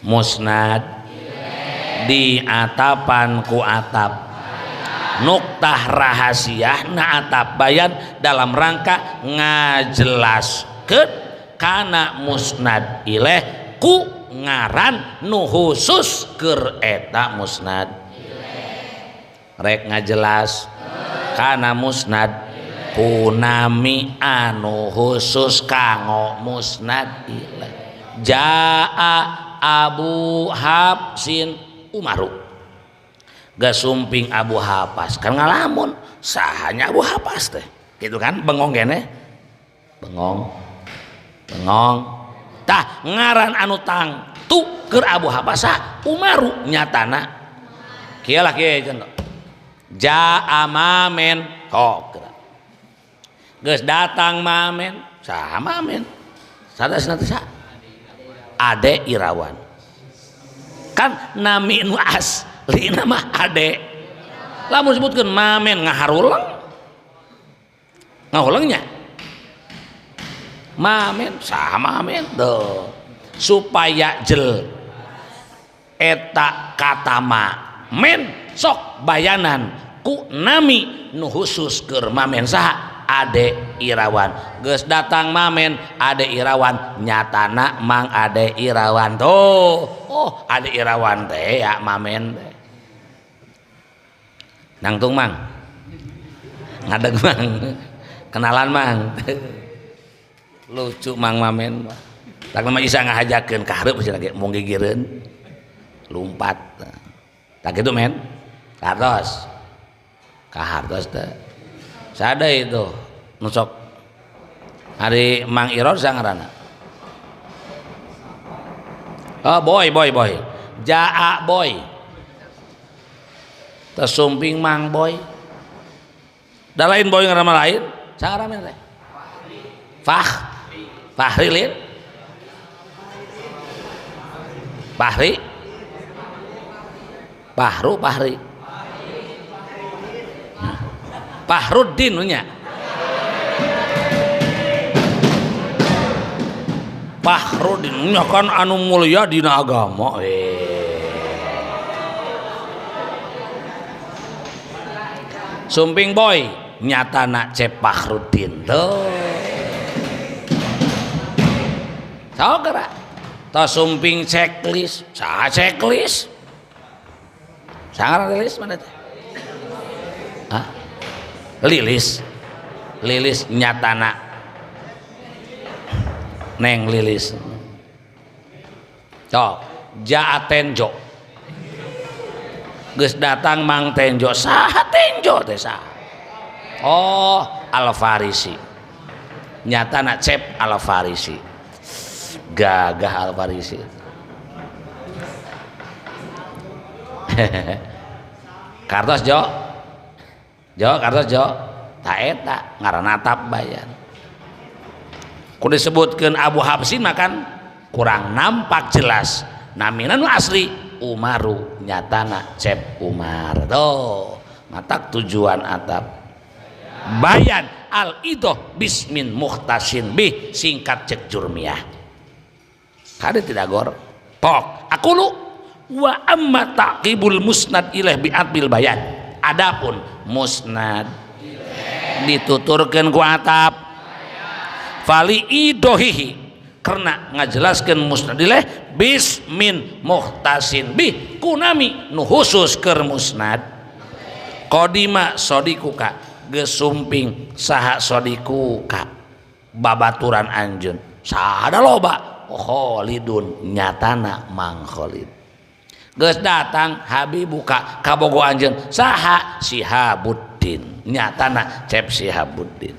musnad di atapan ku atap, nuktah rahasia na atap bayan dalam rangka ngajelaskeun kana musnad ilaih ku ngaran nu khusus keur eta musnad. Rek ngajelas kana musnad kunami anu khusus kanggo musnad ilaih. Jaa Abu Habsin Umaru, gasumping Abu Hapas kan ngalamun sahanya Abu Hapas teh gitu kan, bengong gene bengong tah ngaran anu tang tu keur Abu Hapas Umaru nyatana kieu lah kieu cenah jaa mamen kok geus datang mamen saha mamen sadasna teh saha ade Irawan kan nami nu asli nama ade lamun sebutkeun mamen ngahulengnya mamen sama mamen tuh supaya jel eta kata mamen sok bayanan ku nami nu khusus keur mamen saha ade Irawan. Geus datang mamen ade Irawan nyatana mang ade Irawan tuh. Oh ade Irawan teh ya mamen teh nangtung mang ngadeg mang kenalan mang lucu mang mamen tak nama isa ngahajakeun ka hareup cenah ge mung gigireun lumpat tak kitu men kartos ka hartos teh sada itu nusok hari Mang Iror sangarana oh boy jaa boy tesumping Mang boy da lain boy ngaranna lain sangarana teh Fahri lin Fahri Fahruddin nya Fahruddin nya kan anu mulia dina agama sumping boy nyatana Cep Fahruddin tuh saha ta sumping checklist saha checklist sangaran list mana teh hah Lilis nyatana Neng Lilis cok jaa Tenjo geus datang Mang Tenjo saha Tenjo teh saha Oh, Al-Farisi. Nyatana Cep Al-Farisi. Gagah Al-Farisi. Kartos Jo. Kartos Jo. Tak eta ngaranna Tabayan. Ku disebutkeun Abu Hafsin makan kurang nampak jelas. Namina nu asli Umaru, nyatana Cep Umar. Tuh, matak tujuan atap. Bayan al-idoh bismin muhtasin bih, singkat cek jurmiyah. Kade tidak gor. Pok, aku lu wa amma taqibul musnad ilaih bi'adbil bayan. Adapun musnad dituturkeun ku atap fali idohihi karena ngajelaskeun musnad ilaih bismin muhtasin bih kunami nu khusus keur musnad qadima sodikuka gesumping saha sodikuka babaturan anjeun sada loba Khalidun nyatana Mang Khalid geus datang habibuka kabogo anjeun saha Sihabuddin nyatana Cep Sihabuddin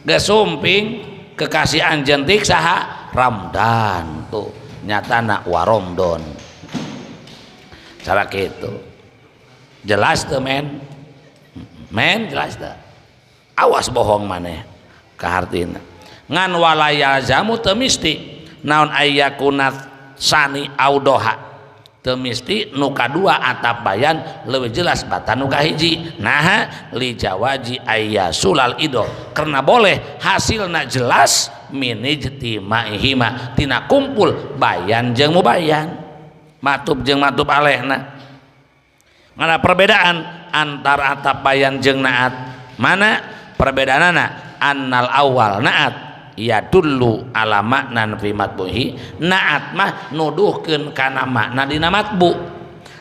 geus sumping kekasih anjeun tik saha Ramdan tuh nyatana Waromdon cara kitu jelas tuh men jelas tuh awas bohong maneh kahartina ngan walaya jamu teu misti naon ayyakunat sani audoha teu misti nu kadua atap bayan leuwih jelas batan nu kahiji nah li jawaji ayyasulal ido karena boleh hasilna jelas minijtimaihima tina kumpul bayan jeung mubayan matub jeung matub alehna ngana perbedaan antara atap bayan jeung naat mana perbedaanana annal awal naat ya dulu ala maknan fi matbuhi naat mah nuduhkeun kana makna dina matbu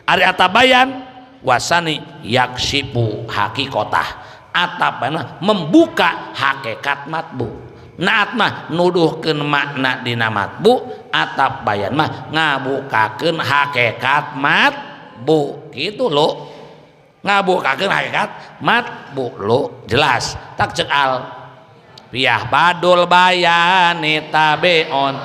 ari atabayan wasani yaksipu hakikotah atapana membuka hakikat matbu naat mah nuduhkeun makna dina matbu atabayan mah ngabukakeun hakikat matbu kitu lo ngabukakeun hakikat matbu lo jelas tak cek al piyah badul bayani tabeon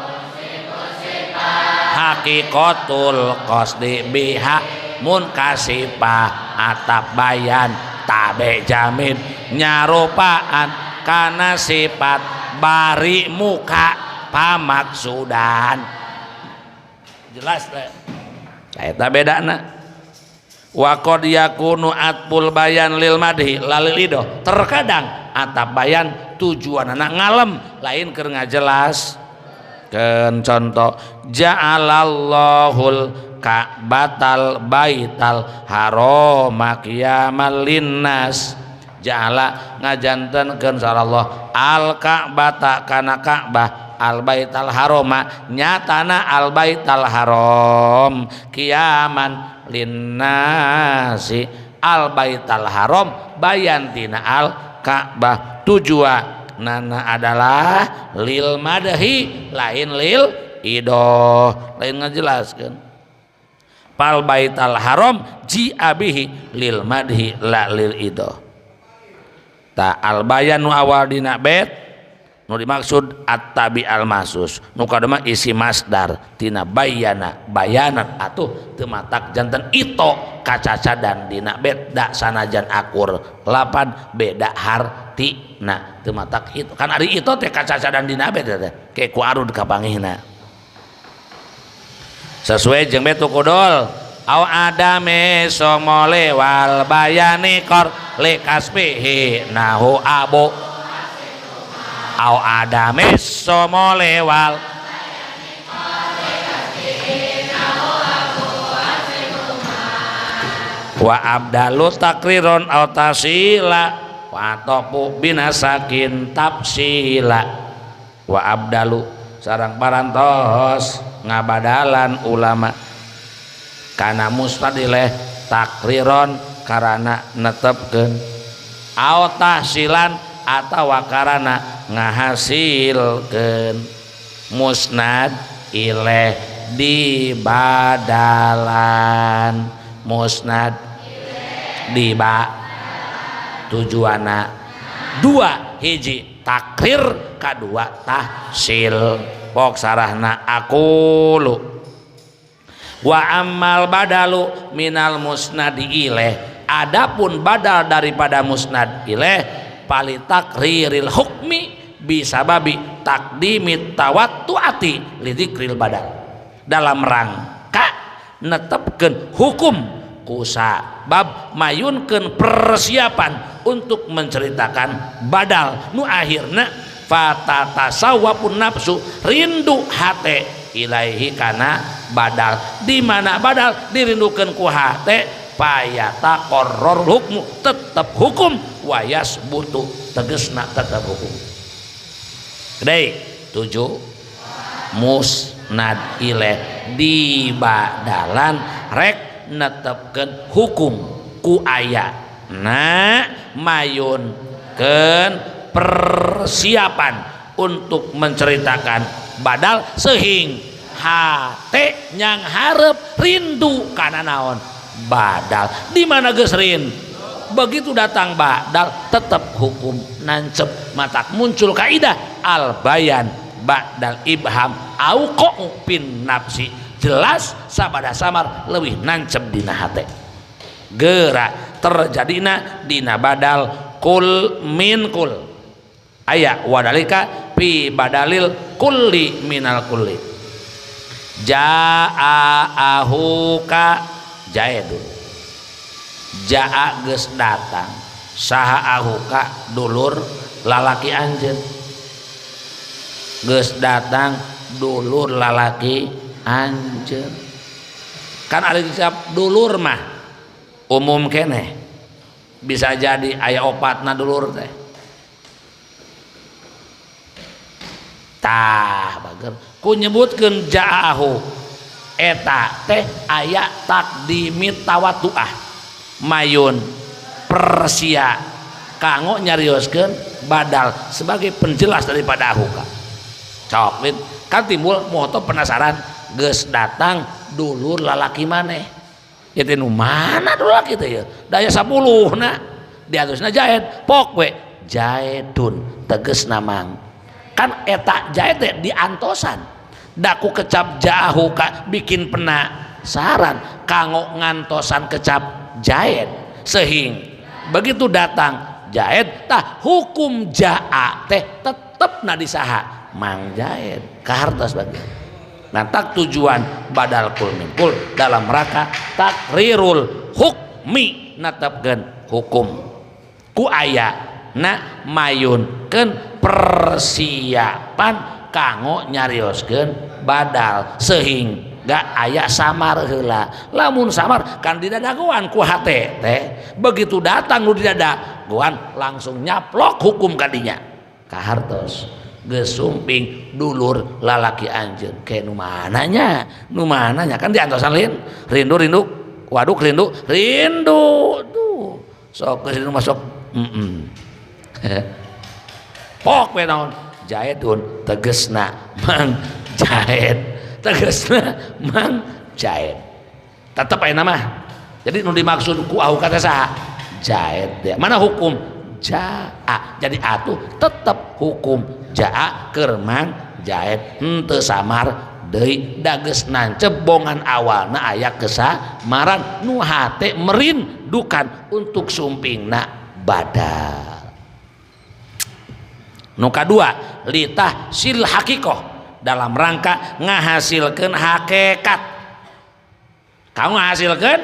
hakikotul qasdi biha munkasipah atap bayan tabe jamin nyarupaan kana sifat bari muka pamaksudan jelas teh eta bedana wa qad yakunu atbul bayan lil madhi lalil ido terkadang atap bayan tujuan anak ngalem lain keur ngajelas keun contoh ja'alallahul ka'batal baital harama qiyamal linnas ja'ala ngajantenkeun sarallah al ka'bata kana ka'bah al baital harama nyatana al baital haram qiyaman linnasi al baital haram bayantina al Ka'bah tujuan nana adalah lil madhi lain lil idoh lain ngajelaskeun pal baital haram ji'abihi lil madhi la lil idoh ta al bayanu awal dina bet nu dimaksud at-tabi al mahsus nu kadema isi masdar tina bayana bayanan atuh teu matak janten ito kacacadan dina bet da sanajan akur lapan beda hartina teu matak itu kan ari ito teh kacacadan dina bet teh ke ku arud kapangihna sesuai jeung betu kudul au adame somole wal bayani kor li kasbihi nahu abu au adame somole wal wa abdalu takriron au tasila wa topu binasakin tapsila wa abdalu sareng parantos ngabadalan ulama kana mustadileh takriron karana netepkeun au tahsilan atawa karana ngahasilkeun musnad ileh di badalan musnad tujuana dua, hiji takrir, kadua tahsil. Pok sarahna aqulu wa ammal badalu minal musnadi ilaih, adapun badal daripada musnad ilaih pali takriril hukmi bisa babi takdimit tawattuati lidzikril badal, dalam rangka netepkeun hukum kusa bab mayunkeun persiapan untuk menceritakan badal nu akhirna fatatasawwapun nafsu, rindu hate ilaihi kana badal, di mana badal dirindukeun ku hate payata qorror hukmu, tetep hukum wayas butuh tegesna tetep hukum. Gede 7 musnad ilaih di badalan rek netepkeun hukum ku aya na mayunkeun persiapan untuk menceritakan badal sehingga hate nyang harap rindu kana naon badal, di mana geus rindu begitu datang badal tetap hukum nancep, matak muncul kaidah al bayan ba'dal ibham au qa'u pin nafsi, jelas sabada samar leuwih nancep dina hate, geura terjadina dina badal kul min kul aya wadalika fi badalil kulli minal kulli. Jaa ahuka jaedun, jaa geus datang saha ahuka dulur lalaki anjeun, geus datang dulur lalaki anjeun. Kan ari dicap dulur mah umum keneh, bisa jadi aya opatna dulur teh. Tah bager ku nyebutkeun ja'ahu eta teh aya takdimit tawatuah mayun persia kanggo nyarioskeun badal sebagai penjelas daripada ahuka. Cok kan timbul moto penasaran, geus datang dulur lalaki maneh ya teh nu mana dulur laki teh ya daya 10 na diatusna jaed pok we jaedun tegesna mang. Kan eta jaed diantosan daku kecap jaahu ka bikin penasaran kanggo ngantosan kecap jaed, sehingga begitu datang jaed tah hukum jaa teh tetep na disaha mang jaed kahartos bagi. Nah tak tujuan badal kul min kul dalam rangka takrirul hukmi, natapkeun hukum ku aya na mayunkeun persiapan kanggo nyarioskeun badal sehingga aya samar heula. Lamun samar kan didadagoan ku hate teh, begitu datang nu didadagoan langsung nyaplok hukum kadinya kahartos geus sumping dulur lalaki anjeun ke nu mananya kan diantosan rindu waduk rindu tuh sok geus masuk pok we naon jaedun tegesna mang jaed, tegesna mang jaed tetep aya nama. Jadi nu dimaksud ku ahu kata saha jaed ya. Mana hukum jaa, jadi atuh tetep hukum jaa keur mang jaed henteu samar deui da geus nancep bongan awalna aya kesamaran nu hate merindukan untuk sumpingna badal. Nu kadua litah sil hakikoh, dalam rangka ngahasilkeun hakikat. Kamu ngahasilkeun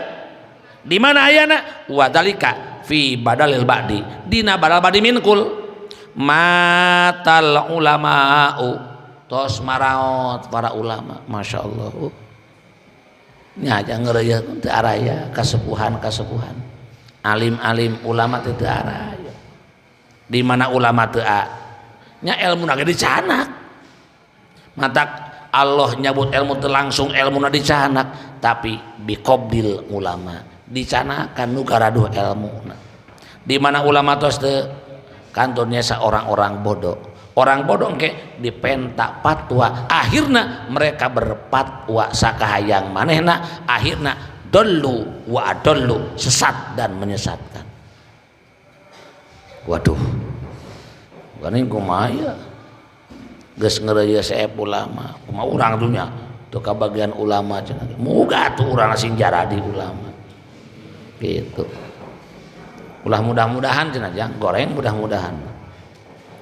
di mana ayana wadalika fi badalil ba'di, dina badal ba'di minkul matal ulama'u tos maraot para ulama masya Allah nya aja ngeureuy teu araya kasepuhan alim-alim ulama teu araya, di mana ulama teu nya ilmu nage dicanak, matak Allah nyabut ilmu teu langsung ilmu na dicanak tapi biqobdil ulama dicanakan nu garaduh ilmuna. Di mana ulama tos teu kantornya seorang-orang bodoh, orang bodoh engke dipenta patwa, akhirna mereka berpatwa sakahayang manehna, akhirna dollu wa adollu, sesat dan menyesatkan. Waduh, gani kumaha ya geus ngeureuyeuh saep ulama kumaha urang dunya teu kabagian ulama cenah muga tuh urang sing jaradi ulama gitu. Ulah mudah-mudahan cenah jang goreng mudah-mudahan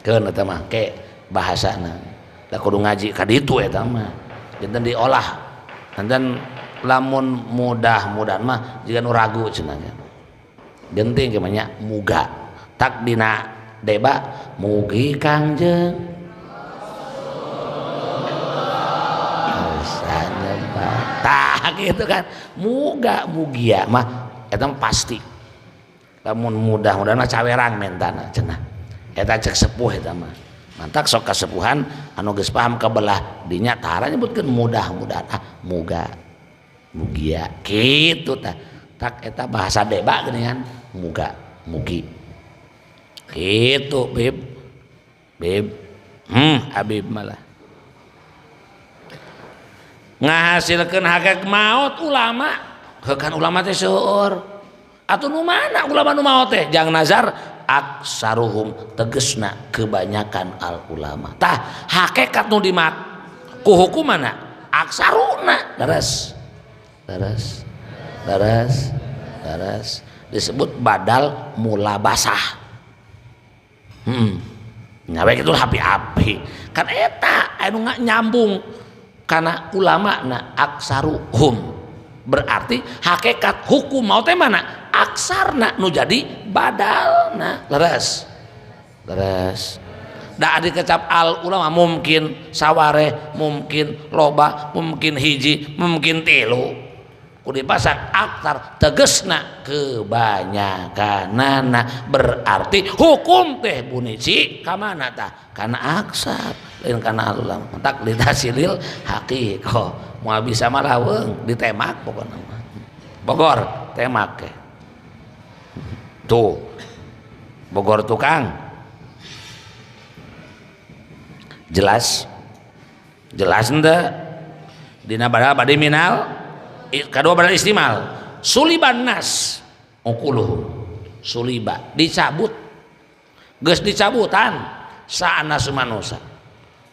keun eta mah ke bahasana da kudu ngaji ka ditu eta mah janten diolah janten lamun mudah-mudahan mah jiga nu ragu cenah genting ge mah nya muga tak dina deba mugi kangjeng misalnya tah gitu kan muga mugia mah eta pasti lamun mudah-mudahan mah cawerang mentana cenah eta cek sepuh eta mah mantak sok kasepuhan anu geus paham kabelah dinya tara nyebutkeun mudah-mudahan muga mugia kitu tah tak eta bahasa deba geuningan muga mugi gitu bib Habib malah ngahasilkeun hak maut ulama kan ulama teh seueur atuh nu mana ulama nu maot teh jang nazar aksaruhum tegesna kebanyakan al ulama tah hakikat nu dimat ku hukumana aksaruna daras disebut badal mulabasah nyawe itu api-api kan eta anu nyambung karena ulama na aksaruhum berarti hakikat hukum mau teh mana aksarna nu jadi badalna leres da adi kecap al ulama mungkin saware mungkin loba mungkin hiji mungkin tilu kudu dipasang aktar tegesna kebanyakanana berarti hukum teh bunici ka mana tah kana aksar lain kana ulama tak litasilil haqiqah moal bisa mah laweung ditemak pokona Bogor temak ke tuh Bogor tukang jelas henteu dina badal bade minal kedua badal istimal suliban nas ukuluh suliba dicabut geus dicabutan saana manusia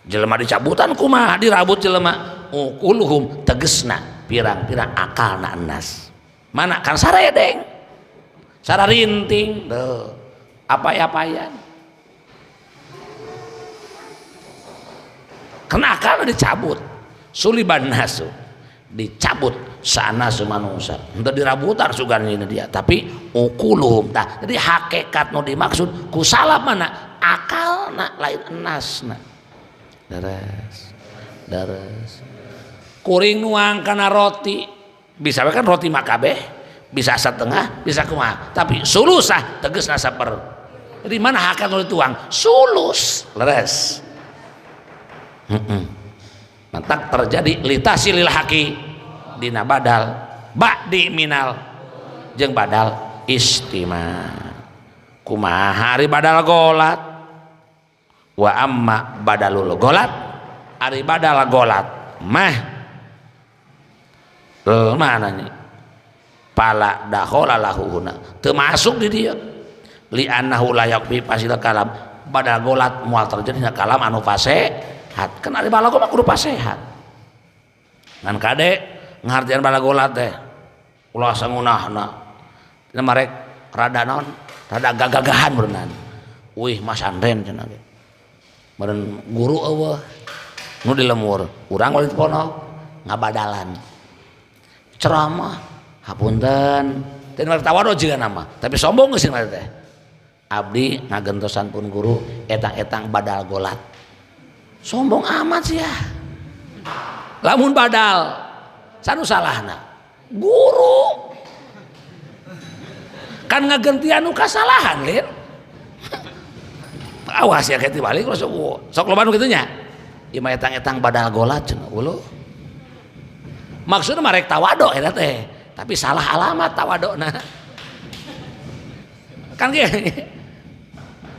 jelema dicabutan kumaha dirabut jelema ukuluhum tegesna pirang-pirang akalna nas mana kan saredeng sararinting teu apa-apayan kan akalna dicabut suliban nasu dicabut sana manusia untuk dirabutan sugan ini dia tapi ukuluhum tah jadi hakikat nu dimaksud ku salap mana akalna lain enasna daras kuring nuang kana roti bisa kan roti makabeh bisa setengah bisa kumaha tapi sulusah tegesna saper jadi mana hakikat nu dituang sulus leres mantak terjadi litasilil haqi dina badal ba'di minal jeung badal istima kumaha ari badal golat wa amma badalul golat ari badal golat mah mana nih pala dakhala lahuna teu masuk di dieu li annahu la yakfi fasil kalam badal golat moal terjadi kalam anu fasehat kan ari balago mah kudu fasehat ngan kade ngartian balagolat teh ulah sangunahna dina marek rada naon rada gagagahan berenang wih mas anden cenah ge meureun guru eueuh nu di lemur urang walit pono ngabadalan ceramah hapunten teh marek tawado jeung nama tapi sombong geus teh abdi ngagentosan pun guru etang-etang badal golat sombong amat sih ya lamun badal sanu salahna guru kan ngagentian nu kasalahan lin awas ya keti balik sok loba nu kitu nya ieu mah etang-etang badal golat cenah uluh maksudna marek tawado eta teh tapi salah alamat tawadona kan ge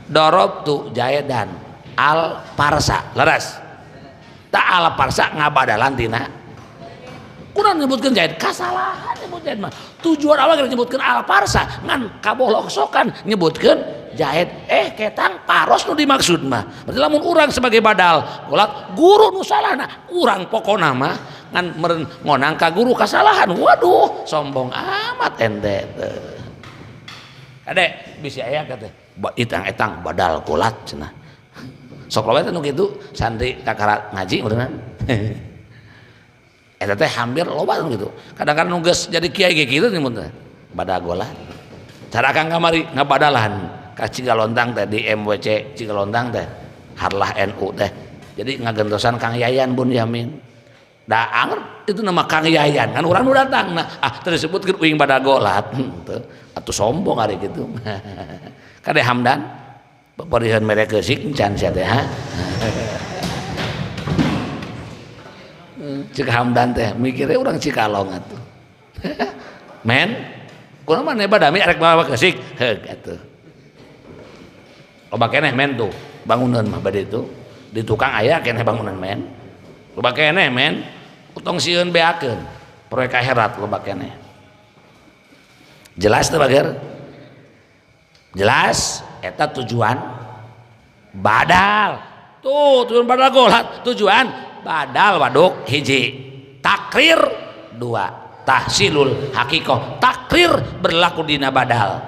dorob tu jaedan al parsa leres tak al parsa ngabadalan tina kurang nyebutkan jahit kasalahan nyebut jahit mah tujuan awal kita nyebutkan al parsa ngan kaboloksokan nyebutkan jahit ketang paros nu dimaksud mah berarti lamun urang sebagai badal golat guru nu salahna urang pokona mah ngan meureun ngonang ka guru kasalahan waduh sombong amat ente teh kade bisi aya kate itang-etang badal golat cenah sok loba teh nu kitu santri kakara ngaji urang eta teh hampir loba nu kitu kadang-kadang nu geus jadi kiai ge kitu nih mun teh badal golat cara kang kamari ngabadalan ka Cigalontang teh di MWC Cigalontang teh harlah NU teh jadi ngagentosan Kang Yayan Bunyamin da anger itu nama Kang Yayan kan urang nu datang nah tersebutkeun uing badal golat teu atuh sombong ari kitu kade Hamdan parihan mere keusik can sia teh ha cik Hamdan teh mikirnya urang Cikalong atuh men kunaon maneh badami arek bawa keusik heug atuh loba keneh men tuh bangunan mah bade itu di tukang aya keneh bangunan men loba keneh men utong sieun beakeun proyek akhirat loba keneh jelas teu bager jelas eta tujuan badal tuh tujuan badal golat tujuan badal waduk hiji takrir dua tahsilul hakikoh takrir berlaku dina badal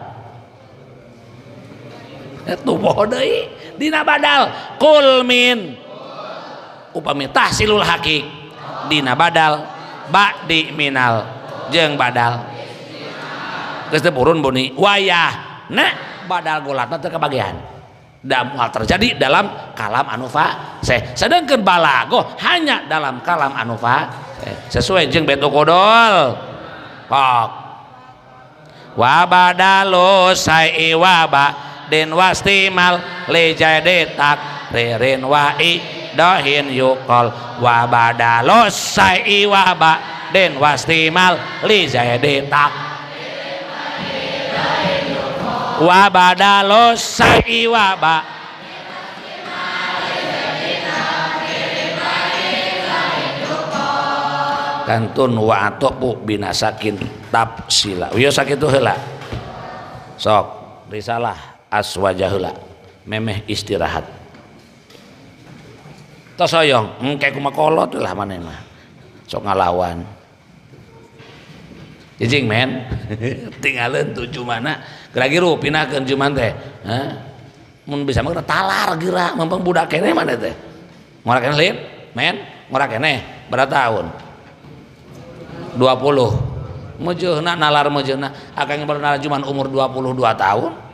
itu poho deui dina badal kulmin upami tahsilul hakik dina badal ba'di minal jeung badal geus teu purun buni wayah na badal golatna teu kabagian da moal terjadi dalam kalam anu fasih sedangkeun balagoh hanya dalam kalam anu sesuai jeung beto kodol pok wa badalu sai waba den wastimal li jadi takririn wa idahin yuqal wa badalu sai waba den wastimal li jadi tak wa badalu sai waba kantun wa atopu binasakin tapsila wiyo sakitu heula sok risalah aswaja heula memeh istirahat tos hoyong engke kumaha kolot lah maneh mah sok ngalawan jijing men tinggalin tujuh mana geragi pinahkeun juman teh mun bisa mah talar geura mempeng budak keneh mana teh ngora keneh lin men ngora keneh berapa tahun 20 meujeunna nalar meujeunna akang baru nalar cuman umur 22 tahun